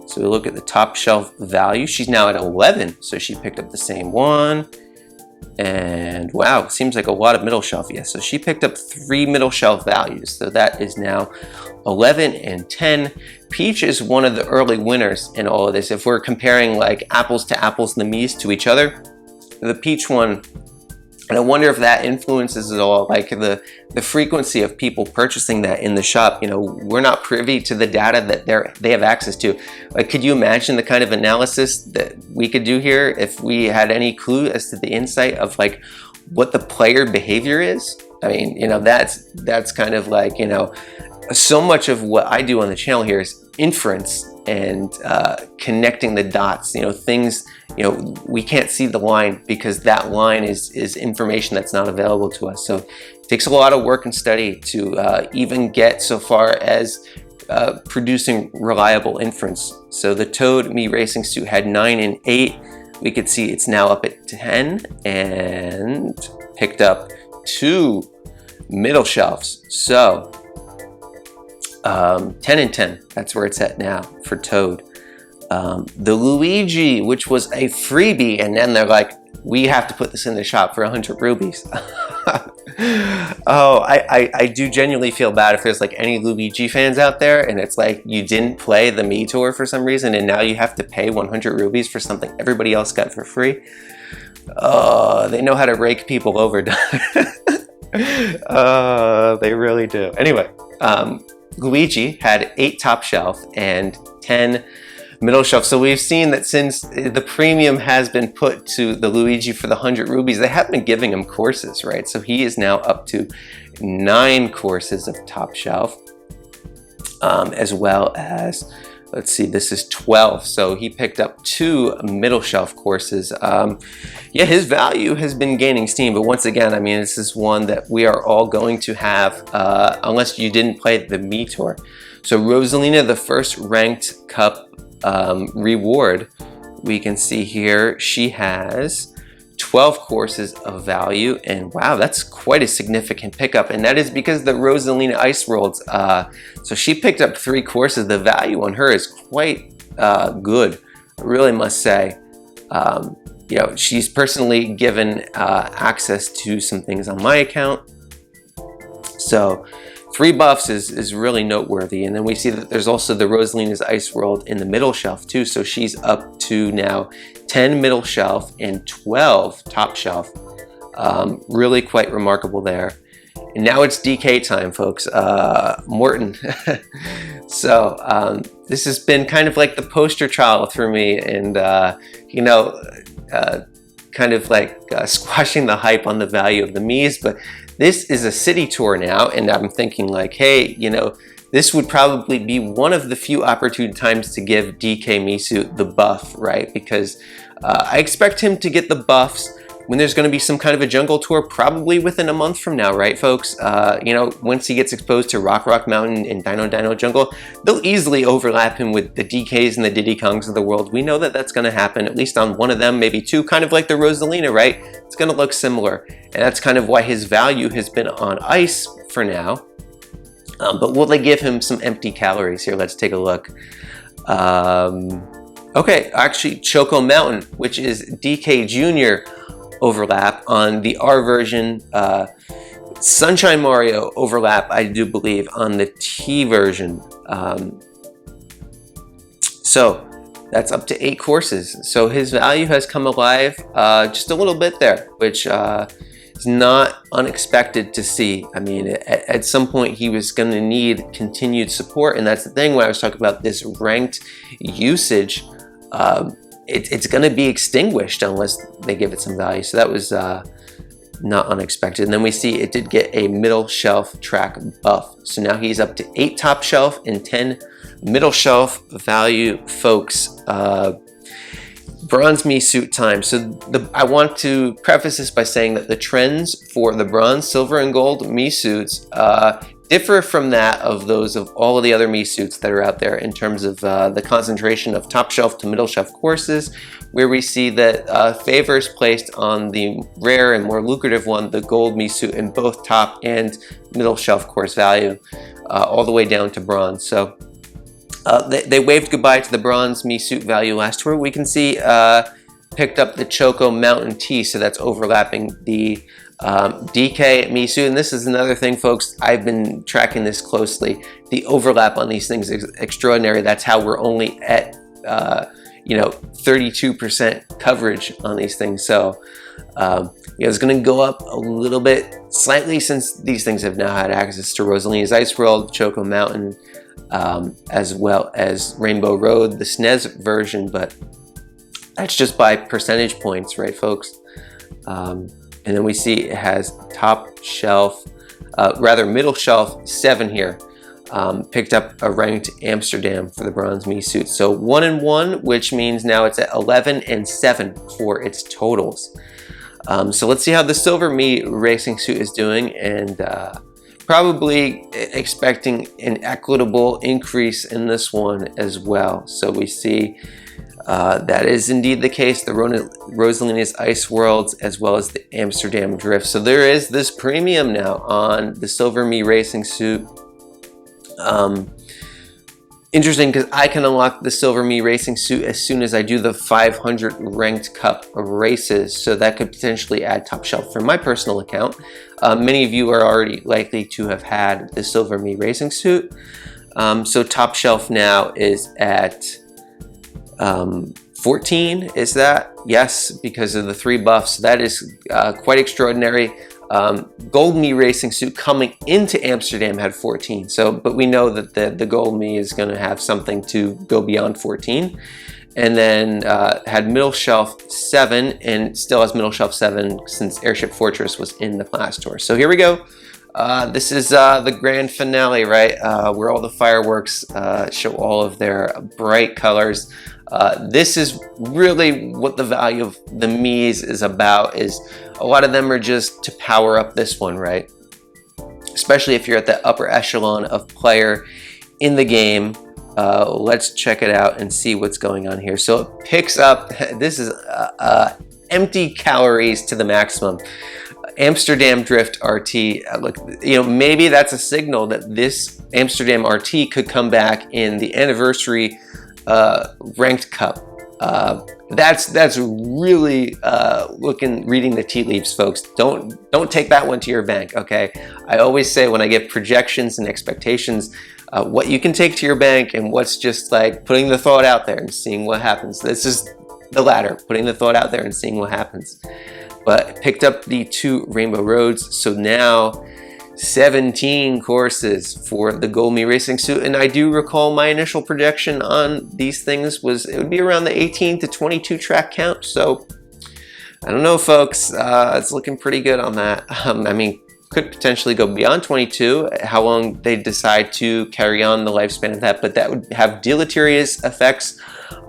So we look at the top shelf value. She's now at 11, so she picked up the same one. And wow, seems like a lot of middle shelf. Yes, so she picked up 3 middle shelf values. So that is now 11 and 10. Peach is one of the early winners in all of this. If we're comparing like apples to apples, the Mii's to each other, the Peach one, and I wonder if that influences at all, like the frequency of people purchasing that in the shop. You know, we're not privy to the data that they have access to. Like, could you imagine the kind of analysis that we could do here if we had any clue as to the insight of like what the player behavior is? I mean, you know, that's kind of like, you know, so much of what I do on the channel here is inference and connecting the dots, you know, things, you know, we can't see the line because that line is information that's not available to us. So it takes a lot of work and study to even get so far as producing reliable inference. So the Toad Mii Racing Suit had 9 and 8. We could see it's now up at 10 and picked up 2 middle shelves. So 10 and 10, that's where it's at now for Toad. The Luigi, which was a freebie, and then they're like, we have to put this in the shop for 100 rubies. Oh, I do genuinely feel bad if there's like any Luigi fans out there and it's like you didn't play the Mii Tour for some reason and now you have to pay 100 rubies for something everybody else got for free. Oh, they know how to rake people over. They really do. Anyway, Luigi had 8 top shelf and 10 middle shelf. So we've seen that since the premium has been put to the Luigi for the 100 rubies, they have been giving him courses, right? So he is now up to 9 courses of top shelf, as well as, let's see, this is 12. So he picked up 2 middle shelf courses. Yeah, his value has been gaining steam, but once again, I mean, this is one that we are all going to have, unless you didn't play the Mii Tour. So Rosalina, the first ranked cup reward, we can see here, she has 12 courses of value, and wow, that's quite a significant pickup, and that is because the Rosalina Ice Worlds, so she picked up 3 courses. The value on her is quite good, I really must say. You know, she's personally given access to some things on my account, so 3 buffs is really noteworthy. And then we see that there's also the Rosalina's Ice World in the middle shelf too. So she's up to now 10 middle shelf and 12 top shelf. Really quite remarkable there. And now it's DK time, folks. Morton. So this has been kind of like the poster child for me, and you know, kind of like squashing the hype on the value of the Mii's, but this is a city tour now, and I'm thinking like, hey, you know, this would probably be one of the few opportune times to give DK Misu the buff, right? Because I expect him to get the buffs when there's going to be some kind of a jungle tour, probably within a month from now, right, folks? You know, once he gets exposed to Rock Mountain and Dino Jungle, they'll easily overlap him with the DKs and the Diddy Kongs of the world. We know that that's going to happen, at least on one of them, maybe two, kind of like the Rosalina, right? It's going to look similar, and that's kind of why his value has been on ice for now. But will they give him some empty calories here? Let's take a look. Okay, actually, Choco Mountain, which is DK Jr. overlap on the R version. Sunshine Mario overlap, I do believe, on the T version. So that's up to 8 courses. So his value has come alive just a little bit there, which is not unexpected to see. I mean, at some point he was going to need continued support, and that's the thing when I was talking about this ranked usage. It's going to be extinguished unless they give it some value. So that was not unexpected. And then we see it did get a middle shelf track buff. So now he's up to 8 top shelf and 10 middle shelf value, folks. Bronze Mii suit time. So I want to preface this by saying that the trends for the bronze, silver, and gold Mii suits differ from that of those of all of the other Mii suits that are out there in terms of the concentration of top shelf to middle shelf courses, where we see that favor is placed on the rare and more lucrative one, the gold Mii suit, in both top and middle shelf course value, all the way down to bronze. So they waved goodbye to the bronze Mii suit value last tour. We can see picked up the Choco Mountain T, so that's overlapping the DK Mii suit. And this is another thing, folks, I've been tracking this closely. The overlap on these things is extraordinary. That's how we're only at 32% coverage on these things. So it's going to go up a little bit slightly since these things have now had access to Rosalina's Ice World, Choco Mountain, as well as Rainbow Road, the SNES version, but that's just by percentage points, right, folks? And then we see it has top shelf, middle shelf 7 here. Picked up a ranked Amsterdam for the bronze Mii suit. So 1 and 1, which means now it's at 11 and 7 for its totals. So let's see how the silver Mii racing suit is doing, and probably expecting an equitable increase in this one as well. So we see that is indeed the case. The Rosalina's Ice Worlds as well as the Amsterdam Drift. So there is this premium now on the silver Mii racing suit. Interesting, because I can unlock the silver Mii racing suit as soon as I do the 500 ranked cup races, so that could potentially add top shelf for my personal account. Many of you are already likely to have had the silver Mii racing suit. So top shelf now is at 14, is that? Yes, because of the 3 buffs. That is quite extraordinary. Gold Mii racing suit coming into Amsterdam had 14. So, but we know that the gold Mii is going to have something to go beyond 14. And then had middle shelf 7, and still has middle shelf 7 since Airship Fortress was in the last tour. So here we go. This is the grand finale, right? Where all the fireworks show all of their bright colors. This is really what the value of the Mii's is about, is a lot of them are just to power up this one, right? Especially if you're at the upper echelon of player in the game. Let's check it out and see what's going on here. So it picks up, this is empty calories to the maximum. Amsterdam Drift RT, look, maybe that's a signal that this Amsterdam RT could come back in the anniversary ranked cup. That's really reading the tea leaves, folks. Don't take that one to your bank, okay? I always say when I give projections and expectations, what you can take to your bank and what's just like putting the thought out there and seeing what happens. This is the latter, putting the thought out there and seeing what happens. But picked up the 2 Rainbow Roads, so now 17 courses for the Gold Mii racing suit. And I do recall my initial projection on these things was it would be around the 18 to 22 track count. So I don't know, folks, it's looking pretty good on that. I mean, could potentially go beyond 22. How long they decide to carry on the lifespan of that, but that would have deleterious effects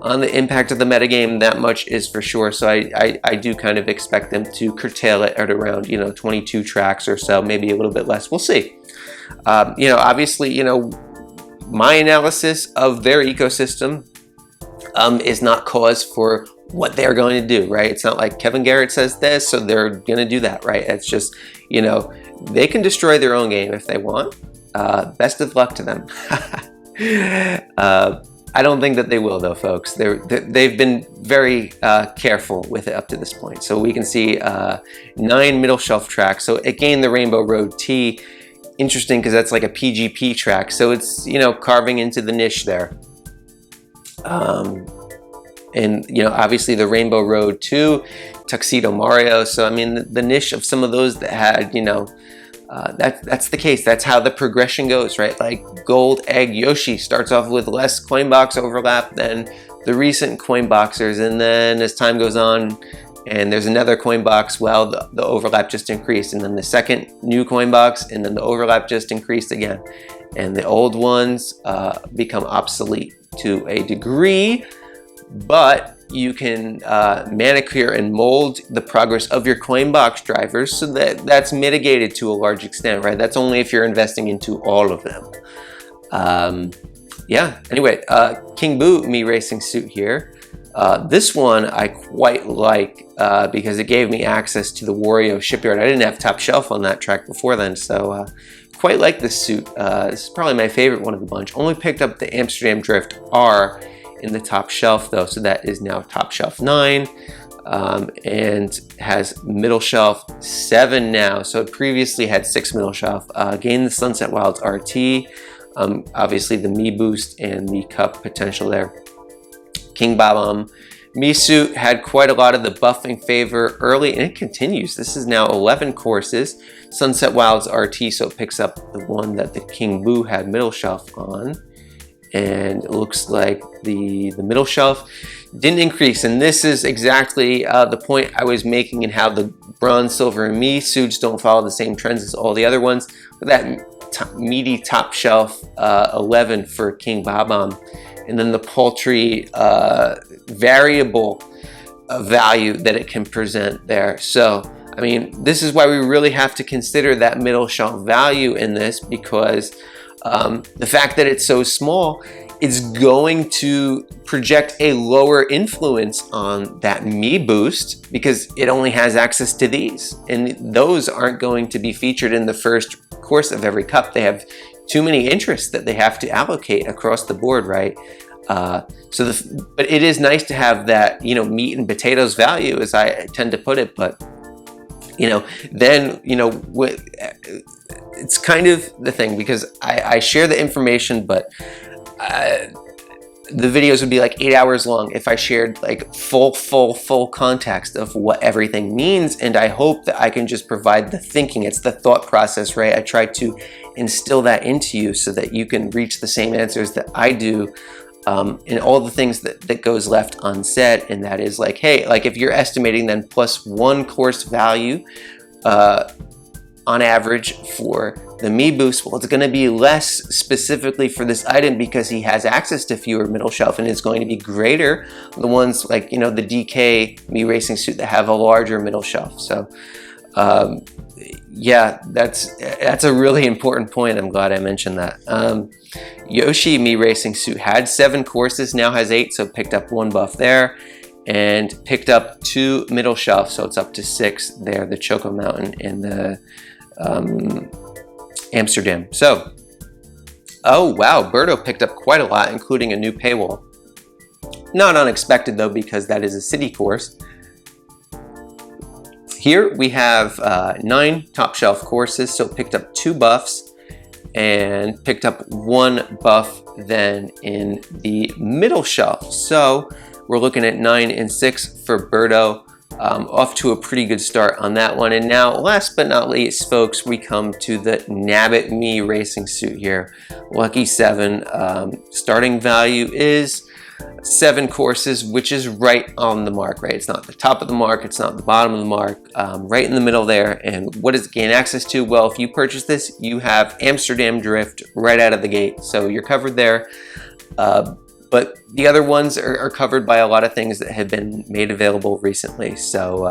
on the impact of the metagame. That much is for sure. So I do kind of expect them to curtail it at around 22 tracks or so, maybe a little bit less. We'll see. Obviously, my analysis of their ecosystem is not cause for what they're going to do, right? It's not like Kevin Garrett says this, so they're going to do that, right? It's just, they can destroy their own game if they want. Best of luck to them. I don't think that they will, though, folks. They've been very careful with it up to this point. So we can see 9 middle shelf tracks. So again, the Rainbow Road T, interesting because that's like a PGP track. So it's, carving into the niche there. And obviously the Rainbow Road 2, Tuxedo Mario. So I mean, the niche of some of those that had, that's the case. That's how the progression goes, right? Like Gold Egg Yoshi starts off with less coin box overlap than the recent coin boxers, and then as time goes on and there's another coin box, well, the overlap just increased, and then the second new coin box, and then the overlap just increased again, and the old ones become obsolete to a degree. But you can manicure and mold the progress of your coin box drivers so that that's mitigated to a large extent, right? That's only if you're investing into all of them. Yeah, anyway, King Boo Mii Racing Suit here. This one I quite like because it gave me access to the Wario Shipyard. I didn't have top shelf on that track before then, so quite like this suit. This is probably my favorite one of the bunch. Only picked up the Amsterdam Drift R in the top shelf though, so that is now top shelf 9 and has middle shelf 7 now. So it previously had 6 middle shelf. Gained the Sunset Wilds RT, obviously the Mii boost and the cup potential there. King Bob Mii suit had quite a lot of the buffing favor early, and it continues. This is now 11 courses. Sunset Wilds RT, so it picks up the one that the King Boo had middle shelf on. And it looks like the middle shelf didn't increase, and this is exactly the point I was making in how the bronze, silver, and Mii suits don't follow the same trends as all the other ones. But that meaty top shelf 11 for King Bob, and then the paltry variable value that it can present there. So I mean, this is why we really have to consider that middle shelf value in this, because the fact that it's so small, it's going to project a lower influence on that Mii boost because it only has access to these, and those aren't going to be featured in the first course of every cup. They have too many interests that they have to allocate across the board, right? But it is nice to have that, meat and potatoes value, as I tend to put it. But then it's kind of the thing, because I share the information, but the videos would be like 8 hours long if I shared like full context of what everything means. And I hope that I can just provide the thinking. It's the thought process, right? I try to instill that into you so that you can reach the same answers that I do. And all the things that goes left unsaid, and that is like, hey, like if you're estimating then +1 course value on average for the Mii boost, well, it's going to be less specifically for this item because he has access to fewer middle shelf, and it's going to be greater the ones like, the DK Mii Racing suit that have a larger middle shelf. So yeah, that's a really important point. I'm glad I mentioned that. Yoshi Mii Racing suit had 7 courses, now has 8, so picked up 1 buff there, and picked up 2 middle shelf, so it's up to 6 there, the Choco Mountain and the Amsterdam. So, oh wow, Birdo picked up quite a lot, including a new paywall. Not unexpected though, because that is a city course. Here we have 9 top shelf courses, so picked up 2 buffs and picked up 1 buff then in the middle shelf. So we're looking at 9 and 6 for Birdo. Off to a pretty good start on that one. And now, last but not least, folks, we come to the Nabbit Mii Racing suit here. Lucky 7. Starting value is 7 courses, which is right on the mark, right? It's not the top of the mark, it's not the bottom of the mark, right in the middle there. And what does it gain access to? Well, if you purchase this, you have Amsterdam Drift right out of the gate, so you're covered there. But the other ones are covered by a lot of things that have been made available recently. So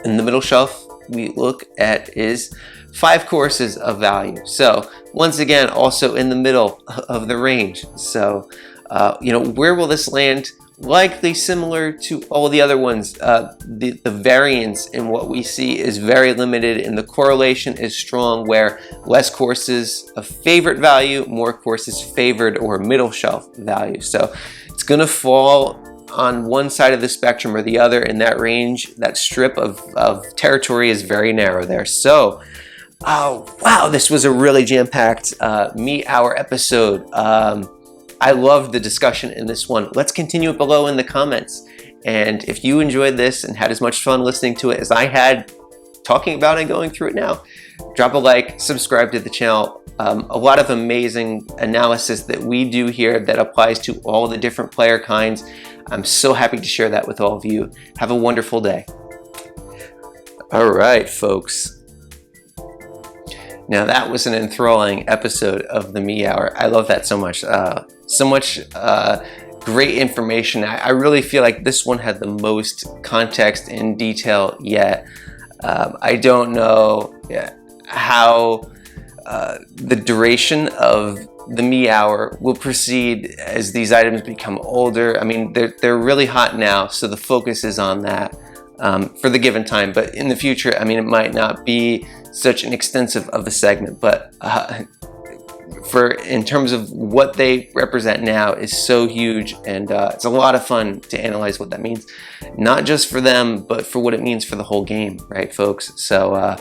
in the middle shelf, we look at is 5 courses of value. So once again, also in the middle of the range. So where will this land? Likely similar to all the other ones. The variance in what we see is very limited, and the correlation is strong, where less courses of favorite value, more courses favored or middle shelf value. So it's going to fall on one side of the spectrum or the other in that range. That strip of territory is very narrow there. So oh wow, this was a really jam-packed Mii Hour episode. I loved the discussion in this one. Let's continue it below in the comments. And if you enjoyed this and had as much fun listening to it as I had talking about and going through it now, drop a like, subscribe to the channel. A lot of amazing analysis that we do here that applies to all the different player kinds. I'm so happy to share that with all of you. Have a wonderful day. All right, folks. Now that was an enthralling episode of the Mii Hour. I love that so much. So much great information. I really feel like this one had the most context and detail yet. I don't know how the duration of the Mii Hour will proceed as these items become older. I mean, they're really hot now, so the focus is on that for the given time. But in the future, I mean, it might not be such an extensive of a segment, but in terms of what they represent now is so huge, and it's a lot of fun to analyze what that means, not just for them, but for what it means for the whole game, right, folks? So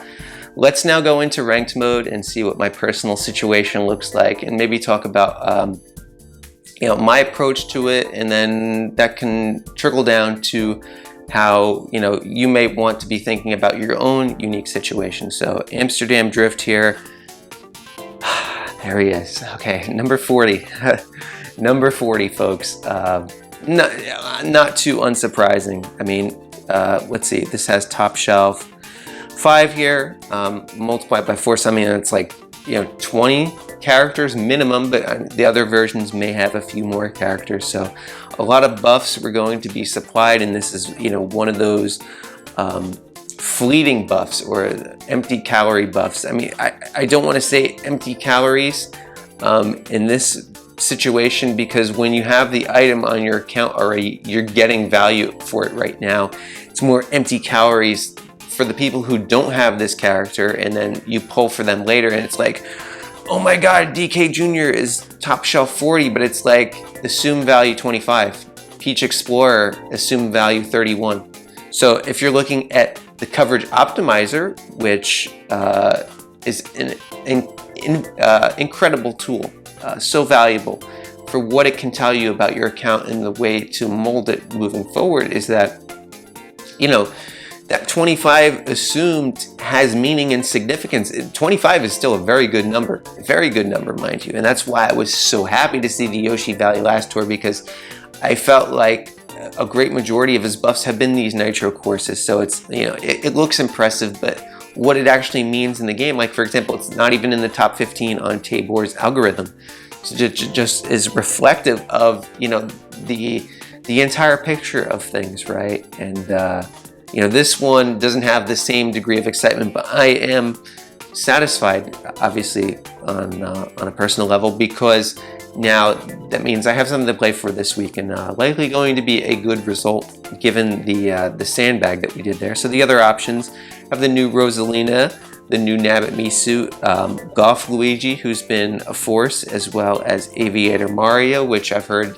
let's now go into ranked mode and see what my personal situation looks like, and maybe talk about my approach to it, and then that can trickle down to how you may want to be thinking about your own unique situation. So Amsterdam Drift here. There he is. Okay, number 40. Number 40, folks. Not too unsurprising. I mean, let's see. This has top shelf 5 here, multiplied by 4. So I mean, it's like 20 characters minimum, but the other versions may have a few more characters. So a lot of buffs were going to be supplied, and this is one of those fleeting buffs or empty calorie buffs. I mean, I don't want to say empty calories in this situation, because when you have the item on your account already, you're getting value for it right now. It's more empty calories for the people who don't have this character, and then you pull for them later, and it's like, oh my god, DK Jr. is top shelf 40, but it's like assume value 25. Peach Explorer, assume value 31. So if you're looking at the coverage optimizer, which is an incredible tool, so valuable for what it can tell you about your account, and the way to mold it moving forward is that, that 25 assumed has meaning and significance. 25 is still a very good number, mind you. And that's why I was so happy to see the Yoshi Valley last tour, because I felt like a great majority of his buffs have been these nitro courses. So it's, it looks impressive, but what it actually means in the game, like for example, it's not even in the top 15 on Tabor's algorithm. So just is reflective of, the entire picture of things, right? And, this one doesn't have the same degree of excitement, but I am satisfied, obviously, on a personal level, because now that means I have something to play for this week, and likely going to be a good result given the sandbag that we did there. So the other options have the new Rosalina, the new Nabbit Misu, Golf Luigi, who's been a force, as well as Aviator Mario, which I've heard,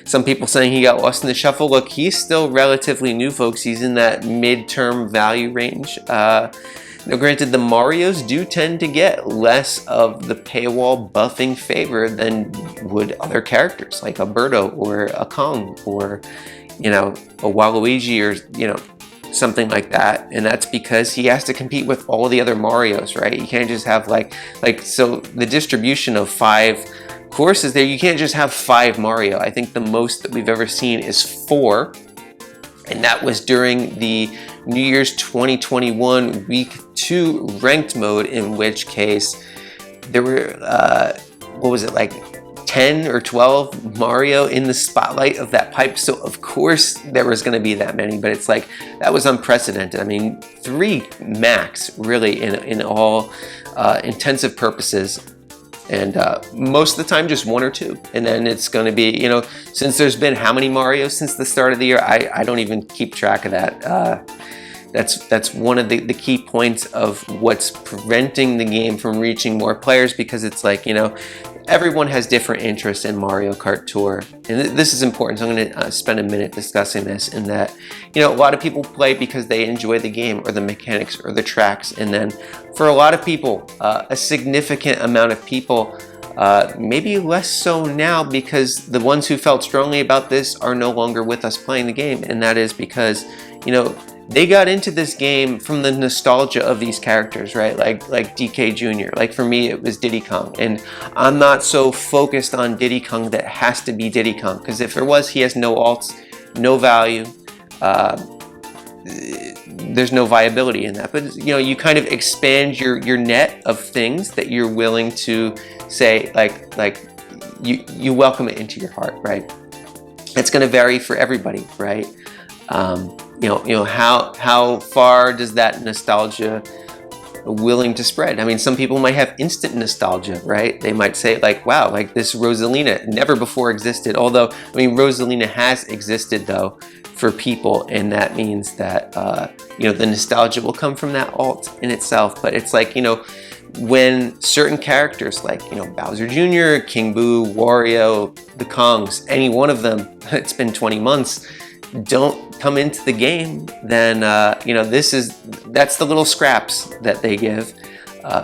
some people saying he got lost in the shuffle. Look, he's still relatively new, folks. He's in that mid-term value range. Now, granted, the Marios do tend to get less of the paywall buffing favor than would other characters, like a Birdo or a Kong or, a Waluigi or, something like that. And that's because he has to compete with all the other Marios, right? You can't just have so the distribution of 5 courses there. You can't just have 5 Mario. I think the most that we've ever seen is 4, and that was during the New Year's 2021 Week 2 ranked mode, in which case there were, what was it, like 10 or 12 Mario in the spotlight of that pipe. So of course there was going to be that many, but it's like, that was unprecedented. I mean, 3 max, really, in all intensive purposes. And most of the time just 1 or 2, and then it's going to be, you know, since there's been how many Marios since the start of the year, I don't even keep track of that. That's one of the key points of what's preventing the game from reaching more players, because it's like, you know, everyone has different interests in Mario Kart Tour, and this is important, so I'm going to spend a minute discussing this, in that, you know, a lot of people play because they enjoy the game or the mechanics or the tracks, and then for a lot of people, a significant amount of people, maybe less so now, because the ones who felt strongly about this are no longer with us playing the game, and that is because, you know, they got into this game from the nostalgia of these characters, right? Like DK Jr. Like for me, it was Diddy Kong, and I'm not so focused on Diddy Kong that has to be Diddy Kong, because if there was, he has no alts, no value. There's no viability in that. But you know, you kind of expand your net of things that you're willing to say, like you welcome it into your heart, right? It's going to vary for everybody, right? You know how far does that nostalgia willing to spread? I mean, some people might have instant nostalgia, right? They might say like, wow, like this Rosalina never before existed. Although, I mean, Rosalina has existed though for people, and that means that you know, the nostalgia will come from that alt in itself. But it's like, you know, when certain characters like, you know, Bowser Jr., King Boo, Wario, the Kongs, any one of them, it's been 20 months, don't come into the game, then you know, that's the little scraps that they give.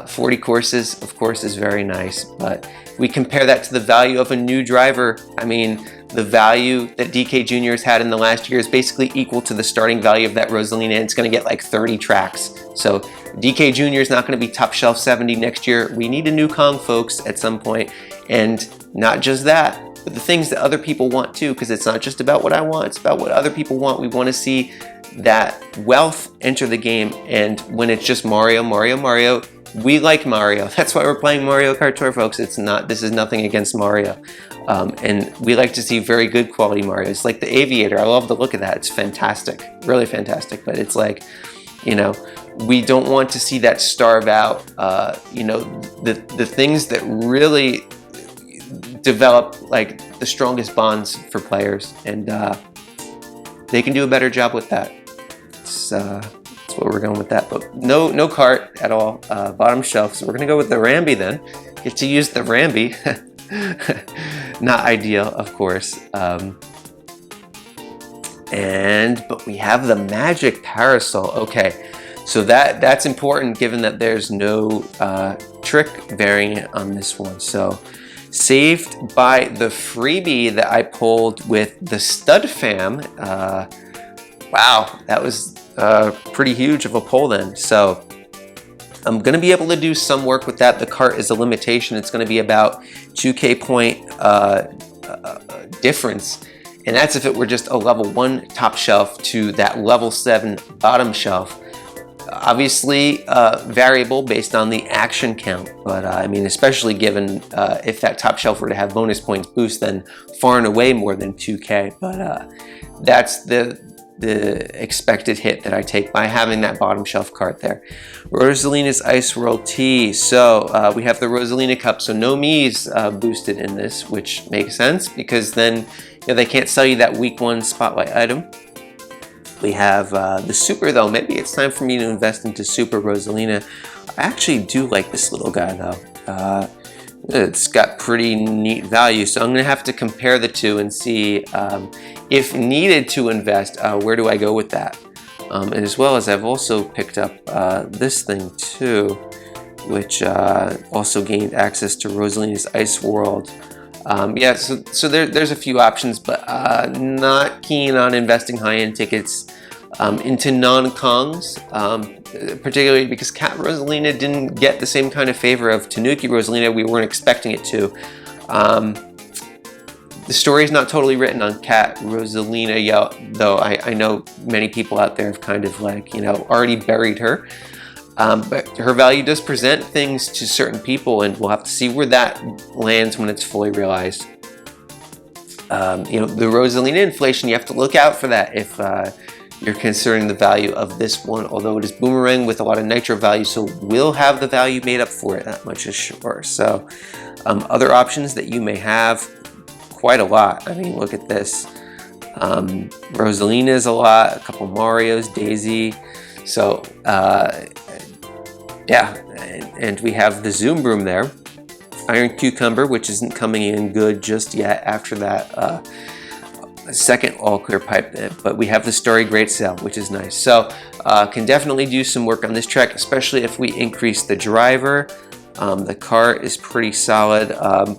40 courses, of course, is very nice, but if we compare that to the value of a new driver, I mean, the value that DK Jr. has had in the last year is basically equal to the starting value of that Rosalina, and it's going to get like 30 tracks. So DK Jr. is not going to be top shelf 70 next year. We need a new Kong, folks, at some point. And not just that, but the things that other people want too, because it's not just about what I want, it's about what other people want. We want to see that wealth enter the game, and when it's just Mario, Mario, Mario, we like Mario. That's why we're playing Mario Kart Tour, folks. This is nothing against Mario. And we like to see very good quality Mario. It's like the Aviator. I love the look of that. It's fantastic, really fantastic. But it's like, you know, we don't want to see that starve out, you know, the things that really develop like the strongest bonds for players, and they can do a better job with that. That's what we're going with that, but no cart at all, bottom shelf. So we're gonna go with the Rambi then. Get to use the Rambi. Not ideal, of course. But we have the Magic Parasol. Okay, so that's important given that there's no trick variant on this one. So saved by the freebie that I pulled with the Stud Fam. Wow, that was pretty huge of a pull then. So I'm going to be able to do some work with that. The cart is a limitation. It's going to be about 2K point difference. And that's if it were just a level 1 top shelf to that level 7 bottom shelf. Obviously variable based on the action count, but I mean, especially given if that top shelf were to have bonus points boost, then far and away more than 2K. But that's the expected hit that I take by having that bottom shelf cart there. Rosalina's Ice World Tea. So we have the Rosalina Cup, so no Mii's boosted in this, which makes sense because then, you know, they can't sell you that week 1 spotlight item. We have the Super though. Maybe it's time for me to invest into Super Rosalina. I actually do like this little guy though. It's got pretty neat value, so I'm gonna have to compare the two and see if needed to invest, where do I go with that? And as well as I've also picked up this thing too, which also gained access to Rosalina's Ice World. Yeah, so there's a few options, but not keen on investing high-end tickets into non-Kongs, particularly because Cat Rosalina didn't get the same kind of favor of Tanuki Rosalina. We weren't expecting it to. The story is not totally written on Cat Rosalina yet, though I know many people out there have kind of like, you know, already buried her. But her value does present things to certain people, and we'll have to see where that lands when it's fully realized. You know, the Rosalina inflation, you have to look out for that if you're considering the value of this one, although it is boomerang with a lot of nitro value, so we'll have the value made up for it, that much is sure. So other options that you may have, quite a lot. I mean, look at this. Rosalina is a lot, a couple Marios, Daisy. So yeah, and we have the Zoom Broom there. Iron Cucumber, which isn't coming in good just yet after that second all clear pipe, but we have the Starry Great Sail, which is nice. So can definitely do some work on this track, especially if we increase the driver. The car is pretty solid.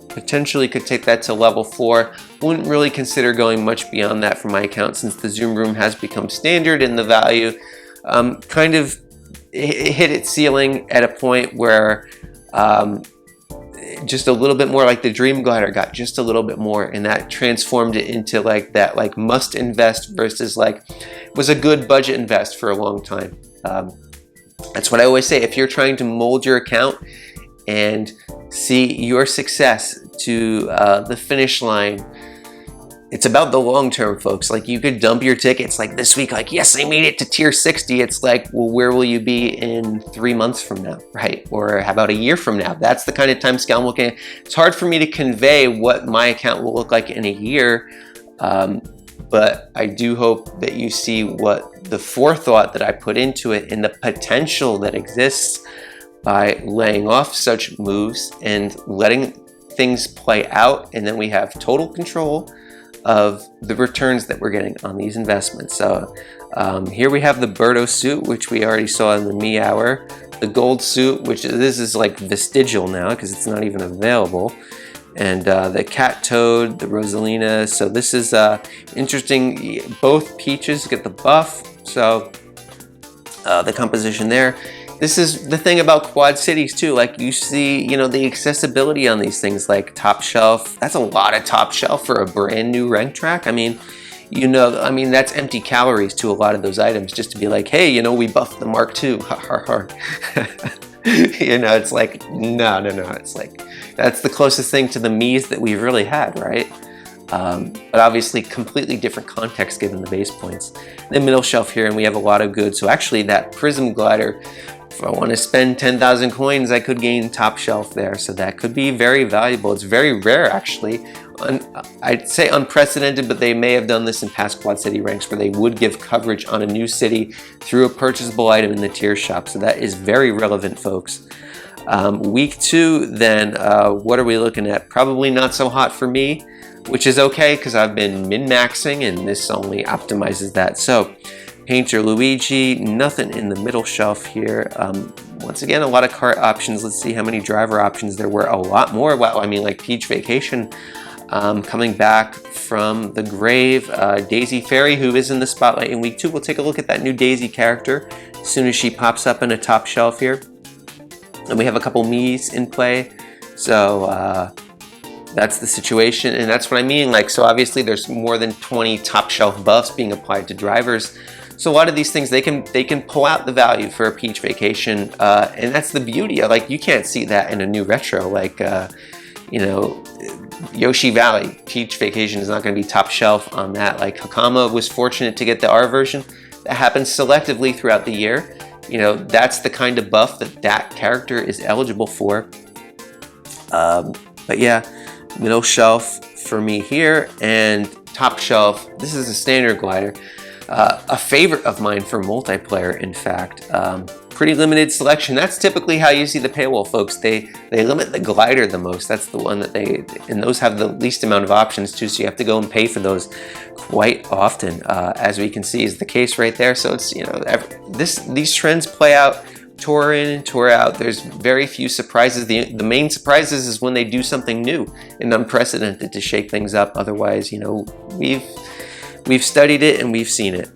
Potentially could take that to level 4. Wouldn't really consider going much beyond that from my account, since the Zoom Room has become standard and the value kind of hit its ceiling at a point where just a little bit more, like the Dream Glider got just a little bit more, and that transformed it into like that like must invest versus like was a good budget invest for a long time. That's what I always say. If you're trying to mold your account and see your success to the finish line, it's about the long term, folks. Like, you could dump your tickets like this week, like, yes, I made it to tier 60. It's like, well, where will you be in 3 months from now, right? Or how about a year from now? That's the kind of time scale I'm looking at. It's hard for me to convey what my account will look like in a year, but I do hope that you see what the forethought that I put into it and the potential that exists by laying off such moves and letting things play out, and then we have total control of the returns that we're getting on these investments. So here we have the Birdo suit, which we already saw in the Mii Hour, the gold suit, which this is like vestigial now because it's not even available, and the Cat Toad, the Rosalina. So this is interesting. Both Peaches get the buff, so the composition there. This is the thing about quad cities too. Like, you see, you know, the accessibility on these things, like top shelf. That's a lot of top shelf for a brand new rank track. I mean, you know, I mean, that's empty calories to a lot of those items, just to be like, hey, you know, we buffed the Mark II. You know, it's like, no. It's like, that's the closest thing to the Mii's that we've really had, right? But obviously completely different context given the base points. The middle shelf here, and we have a lot of goods. So actually that Prism Glider, if I want to spend 10,000 coins, I could gain top shelf there. So that could be very valuable. It's very rare, actually. I'd say unprecedented, but they may have done this in past quad city ranks where they would give coverage on a new city through a purchasable item in the tier shop. So that is very relevant, folks. Week 2, then, what are we looking at? Probably not so hot for me, which is okay because I've been min-maxing and this only optimizes that. So Painter Luigi, nothing in the middle shelf here. Once again, a lot of cart options. Let's see how many driver options there were. A lot more. Wow, I mean, like Peach Vacation coming back from the grave. Daisy Fairy, who is in the spotlight in week 2. We'll take a look at that new Daisy character as soon as she pops up in a top shelf here. And we have a couple Mii's in play. So that's the situation, and that's what I mean. Like, so obviously there's more than 20 top shelf buffs being applied to drivers. So a lot of these things, they can pull out the value for a Peach Vacation, and that's the beauty. Like, you can't see that in a new retro. Like, you know, Yoshi Valley, Peach Vacation is not going to be top shelf on that. Like, Hakama was fortunate to get the R version. That happens selectively throughout the year. You know, that's the kind of buff that that character is eligible for. But yeah, middle shelf for me here, and top shelf, this is a standard glider. A favorite of mine for multiplayer, in fact. Pretty limited selection. That's typically how you see the paywall, folks. They limit the glider the most. That's the one that and those have the least amount of options too, so you have to go and pay for those quite often, as we can see is the case right there. So it's, you know, these trends play out tour in and tour out. There's very few surprises. The main surprises is when they do something new and unprecedented to shake things up. Otherwise, you know, we've studied it and we've seen it.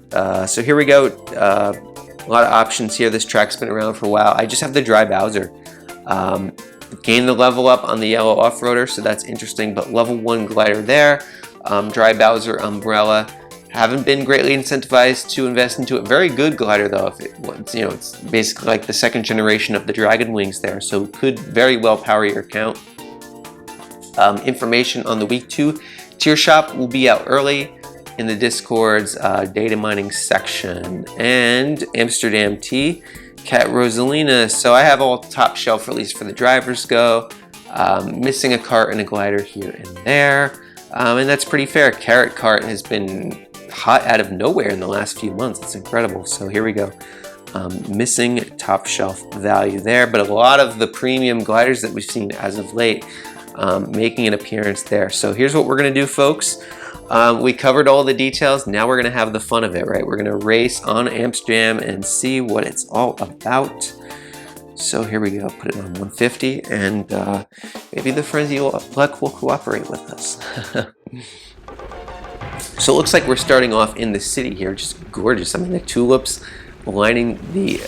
So here we go. A lot of options here. This track's been around for a while. I just have the Dry Bowser. Gain the level up on the yellow off-roader, so that's interesting, but level 1 glider there. Dry Bowser umbrella. Haven't been greatly incentivized to invest into it. Very good glider though. If it wants, it's basically like the second generation of the Dragon Wings there, so could very well power your account. Information on the week 2 tier shop will be out early in the Discord's data mining section. And Amsterdam T, Cat Rosalina. So I have all top shelf, at least for the drivers go. Missing a cart and a glider here and there. And that's pretty fair. Carrot Cart has been hot out of nowhere in the last few months. It's incredible. So here we go. Missing top shelf value there, but a lot of the premium gliders that we've seen as of late making an appearance there. So here's what we're gonna do, folks. We covered all the details. Now we're gonna have the fun of it, right? We're gonna race on Amsterdam and see what it's all about. So here we go, put it on 150, and maybe the frenzy luck will cooperate with us. So it looks like we're starting off in the city here, just gorgeous. I mean, the tulips lining the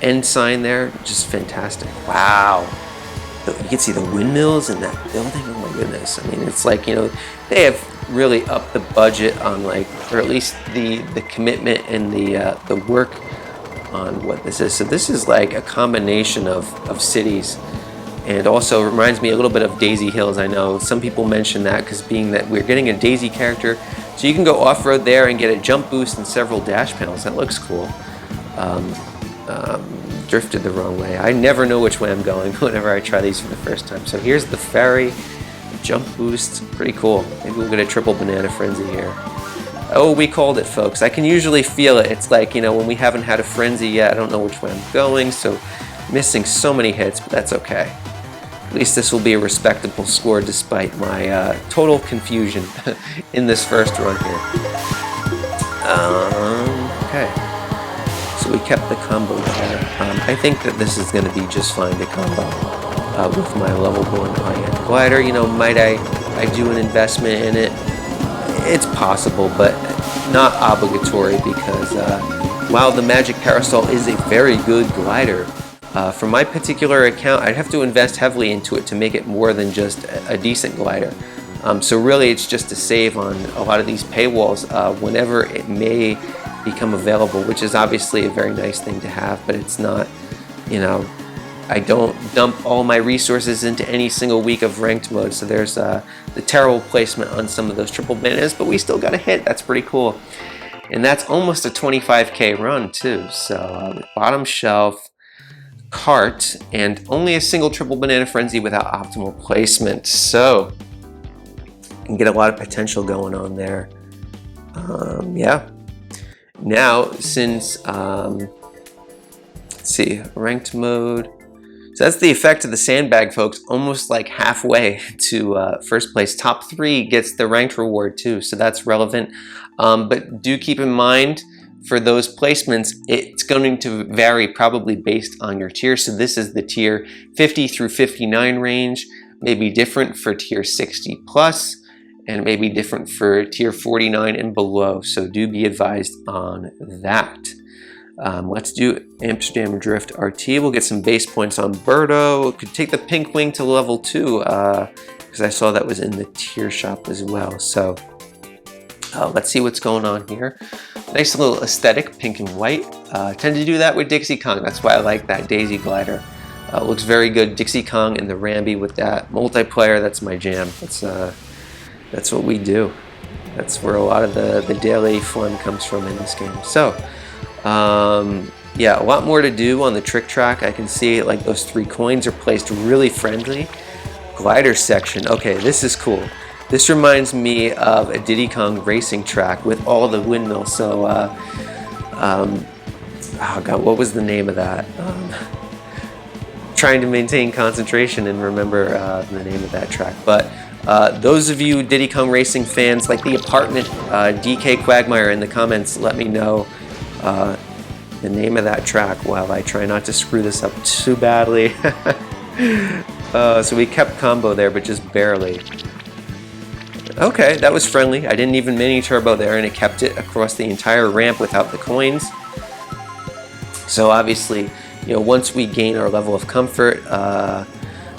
end sign there, just fantastic. Wow. You can see the windmills in that building. Oh my goodness. I mean, it's like, they have really upped the budget on or at least the commitment and the work on what this is. So this is like a combination of cities, and also reminds me a little bit of Daisy Hills. I know some people mention that because being that we're getting a Daisy character, so you can go off-road there and get a jump boost and several dash panels. That looks cool. Drifted the wrong way. I never know which way I'm going whenever I try these for the first time. So here's the ferry, jump boost, pretty cool. Maybe we'll get a triple banana frenzy here. Oh, we called it, folks. I can usually feel it. It's like, when we haven't had a frenzy yet, I don't know which way I'm going, so missing so many hits, but that's okay. At least this will be a respectable score despite my total confusion in this first run here. Okay. So we kept the combo there. I think that this is going to be just fine to combo with my level 1 high-end glider. Might I do an investment in it? It's possible, but not obligatory, because while the Magic Parasol is a very good glider, for my particular account, I'd have to invest heavily into it to make it more than just a decent glider. So really, it's just to save on a lot of these paywalls whenever it may become available, which is obviously a very nice thing to have, but it's not, I don't dump all my resources into any single week of ranked mode. So there's the terrible placement on some of those triple bananas, but we still got a hit. That's pretty cool. And that's almost a 25K run too. So bottom shelf, cart, and only a single triple banana frenzy without optimal placement. So you can get a lot of potential going on there. Yeah. Now, since, let's see, ranked mode. So that's the effect of the sandbag, folks. Almost like halfway to first place. Top 3 gets the ranked reward too, so that's relevant. But do keep in mind, for those placements, it's going to vary probably based on your tier. So this is the tier 50 through 59 range. Maybe different for tier 60 plus, and it may be different for tier 49 and below, so do be advised on that. Let's do Amsterdam Drift RT. We'll get some base points on Birdo. Could take the pink wing to level 2, because I saw that was in the tier shop as well. So let's see what's going on here. Nice little aesthetic, pink and white. Tend to do that with Dixie Kong. That's why I like that Daisy glider. Looks very good. Dixie Kong and the Rambi with that multiplayer, that's my jam. That's what we do. That's where a lot of the daily fun comes from in this game. So, yeah, a lot more to do on the trick track. I can see like those 3 coins are placed really friendly. Glider section. Okay, this is cool. This reminds me of a Diddy Kong racing track with all the windmills. So, oh God, what was the name of that? Trying to maintain concentration and remember the name of that track. But those of you Diddy Kong Racing fans, like the apartment, DK Quagmire in the comments, let me know the name of that track while I try not to screw this up too badly. So we kept combo there, but just barely. Okay, that was friendly. I didn't even mini turbo there, and it kept it across the entire ramp without the coins. So obviously, once we gain our level of comfort.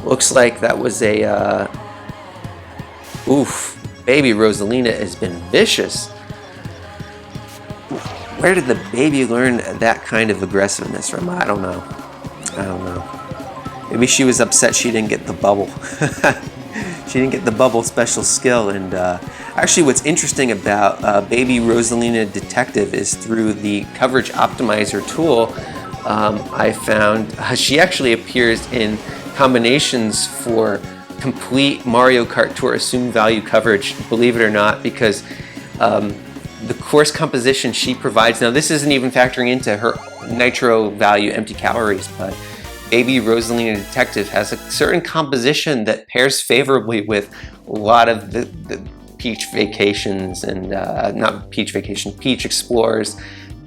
Looks like that was a oof. Baby Rosalina has been vicious. Where did the baby learn that kind of aggressiveness from? I don't know. Maybe she was upset she didn't get the bubble. She didn't get the bubble special skill. And actually what's interesting about Baby Rosalina Detective is through the coverage optimizer tool, I found she actually appears in combinations for complete Mario Kart Tour assumed value coverage, believe it or not, because the course composition she provides, now this isn't even factoring into her nitro value empty calories, but Baby Rosalina Detective has a certain composition that pairs favorably with a lot of the Peach Vacations and not Peach Vacation, Peach Explorers.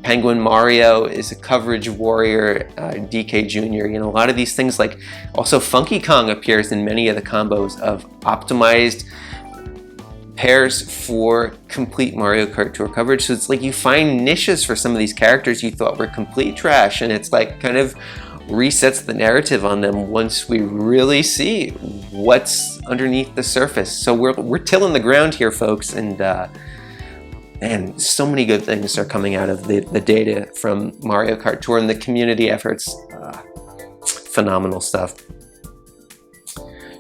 Penguin Mario is a coverage warrior, DK Jr. A lot of these things, like also Funky Kong appears in many of the combos of optimized pairs for complete Mario Kart Tour coverage. So it's like you find niches for some of these characters you thought were complete trash, and it's like kind of resets the narrative on them once we really see what's underneath the surface. So we're tilling the ground here, folks, and man, so many good things are coming out of the data from Mario Kart Tour and the community efforts. Phenomenal stuff.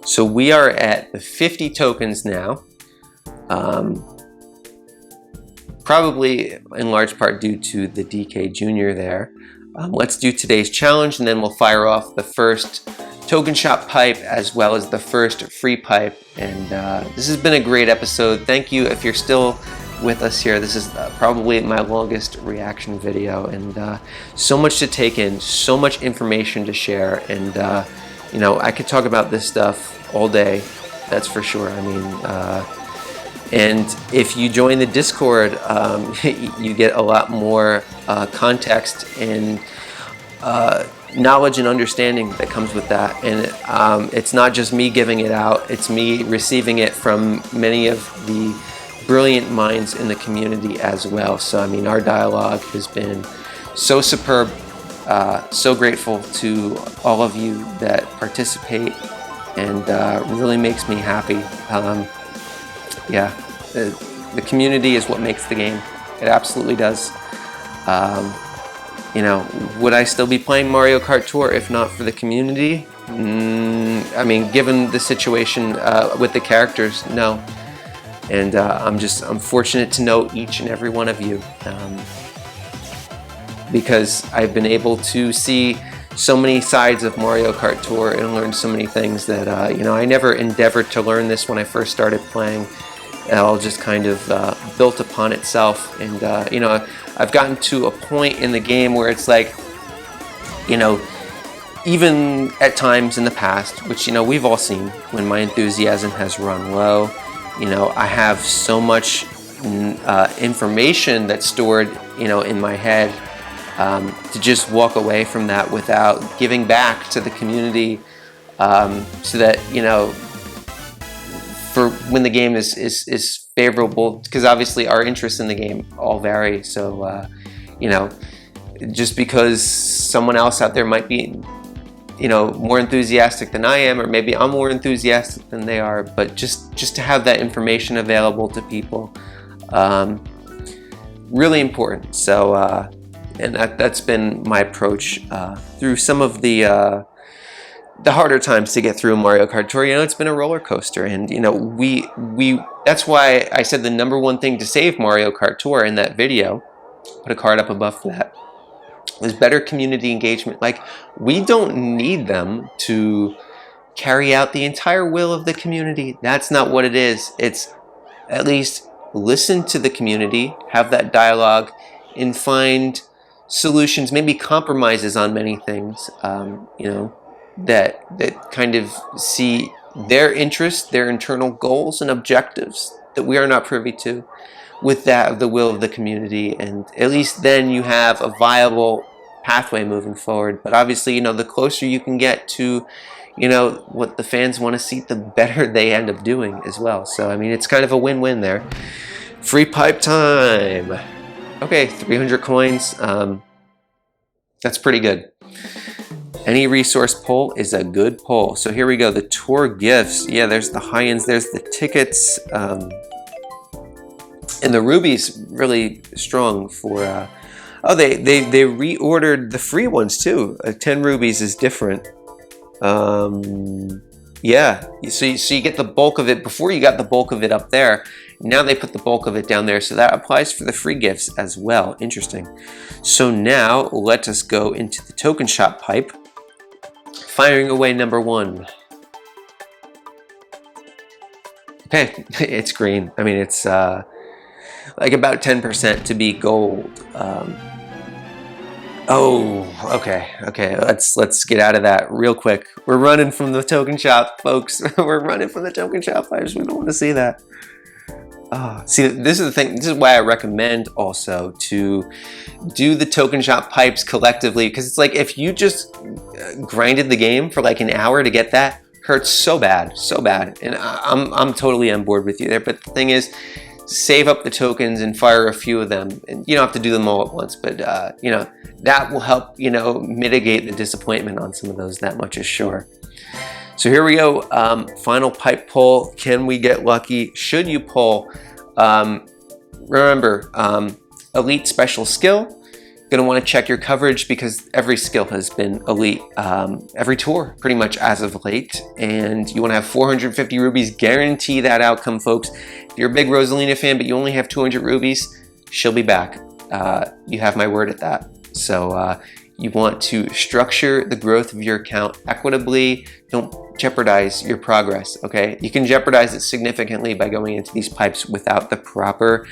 So we are at the 50 tokens now. Probably in large part due to the DK Jr. there. Let's do today's challenge, and then we'll fire off the first token shop pipe as well as the first free pipe. And this has been a great episode. Thank you if you're still with us here. This is probably my longest reaction video, and so much to take in, so much information to share, and I could talk about this stuff all day, that's for sure. I mean, and if you join the Discord, you get a lot more context and knowledge and understanding that comes with that. And it's not just me giving it out, it's me receiving it from many of the brilliant minds in the community as well. So I mean, our dialogue has been so superb. So grateful to all of you that participate, and really makes me happy. Yeah, the community is what makes the game. It absolutely does. Would I still be playing Mario Kart Tour if not for the community? I mean, given the situation with the characters, no. And I'm fortunate to know each and every one of you, because I've been able to see so many sides of Mario Kart Tour and learn so many things that I never endeavored to learn this when I first started playing. It all just kind of built upon itself, and I've gotten to a point in the game where it's like, even at times in the past, which we've all seen, when my enthusiasm has run low, I have so much information that's stored in my head, to just walk away from that without giving back to the community, so that for when the game is favorable, because obviously our interests in the game all vary. So just because someone else out there might be more enthusiastic than I am, or maybe I'm more enthusiastic than they are, but just to have that information available to people, really important. So and that's been my approach through some of the harder times to get through Mario Kart Tour. It's been a roller coaster, and we that's why I said the number one thing to save Mario Kart Tour in that video, put a card up above for that, was better community engagement. Like, we don't need them to carry out the entire will of the community. That's not what it is. It's at least listen to the community, have that dialogue, and find solutions, maybe compromises on many things, that kind of see their interests, their internal goals and objectives that we are not privy to, with that of the will of the community. And at least then you have a viable pathway moving forward. But obviously, the closer you can get to, what the fans want to see, the better they end up doing as well. So I mean, it's kind of a win-win there. Free pipe time. Okay, 300 coins. That's pretty good. Any resource pull is a good pull. So here we go, the tour gifts. Yeah, there's the high-ends, there's the tickets. And the rubies really strong for, oh, they reordered the free ones too. 10 rubies is different. Yeah, so you get the bulk of it. Before you got the bulk of it up there. Now they put the bulk of it down there, so that applies for the free gifts as well. Interesting. So now let us go into the token shop pipe. Firing away number 1. Okay, it's green. I mean, it's like about 10% to be gold. Oh, okay. Let's get out of that real quick. We're running from the token shop, folks. We're running from the token shop pipes. We don't want to see that. See, this is the thing. This is why I recommend also to do the token shop pipes collectively, because it's like if you just grinded the game for like an hour to get that, hurts so bad, and I'm totally on board with you there. But the thing is, save up the tokens and fire a few of them, and you don't have to do them all at once, but you know, that will help, you know, mitigate the disappointment on some of those, that much is sure. So here we go, final pipe pull. Can we get lucky? Should you pull? Remember, elite special skill. Gonna want to check your coverage because every skill has been elite, every tour pretty much as of late, and you want to have 450 rubies. Guarantee that outcome, folks. If you're a big Rosalina fan but you only have 200 rubies, she'll be back. You have my word at that. So you want to structure the growth of your account equitably. Don't jeopardize your progress, okay? You can jeopardize it significantly by going into these pipes without the proper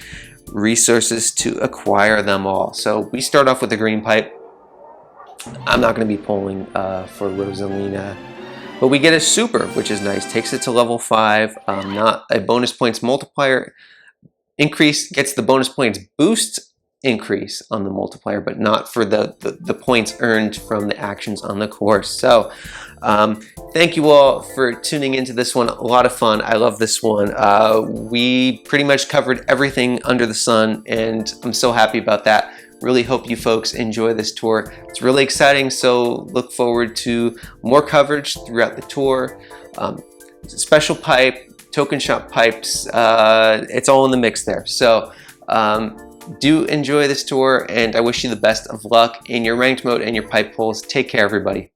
resources to acquire them all. So we start off with the green pipe. I'm not going to be pulling for Rosalina, but we get a super, which is nice. Takes it to level 5. Not a bonus points multiplier increase, gets the bonus points boost increase on the multiplier, but not for the points earned from the actions on the course. So thank you all for tuning into this one. A lot of fun. I love this one. We pretty much covered everything under the sun, and I'm so happy about that. Really hope you folks enjoy this tour. It's really exciting, so look forward to more coverage throughout the tour. Special pipe, token shop pipes, it's all in the mix there. So do enjoy this tour, and I wish you the best of luck in your ranked mode and your pipe pulls. Take care, everybody.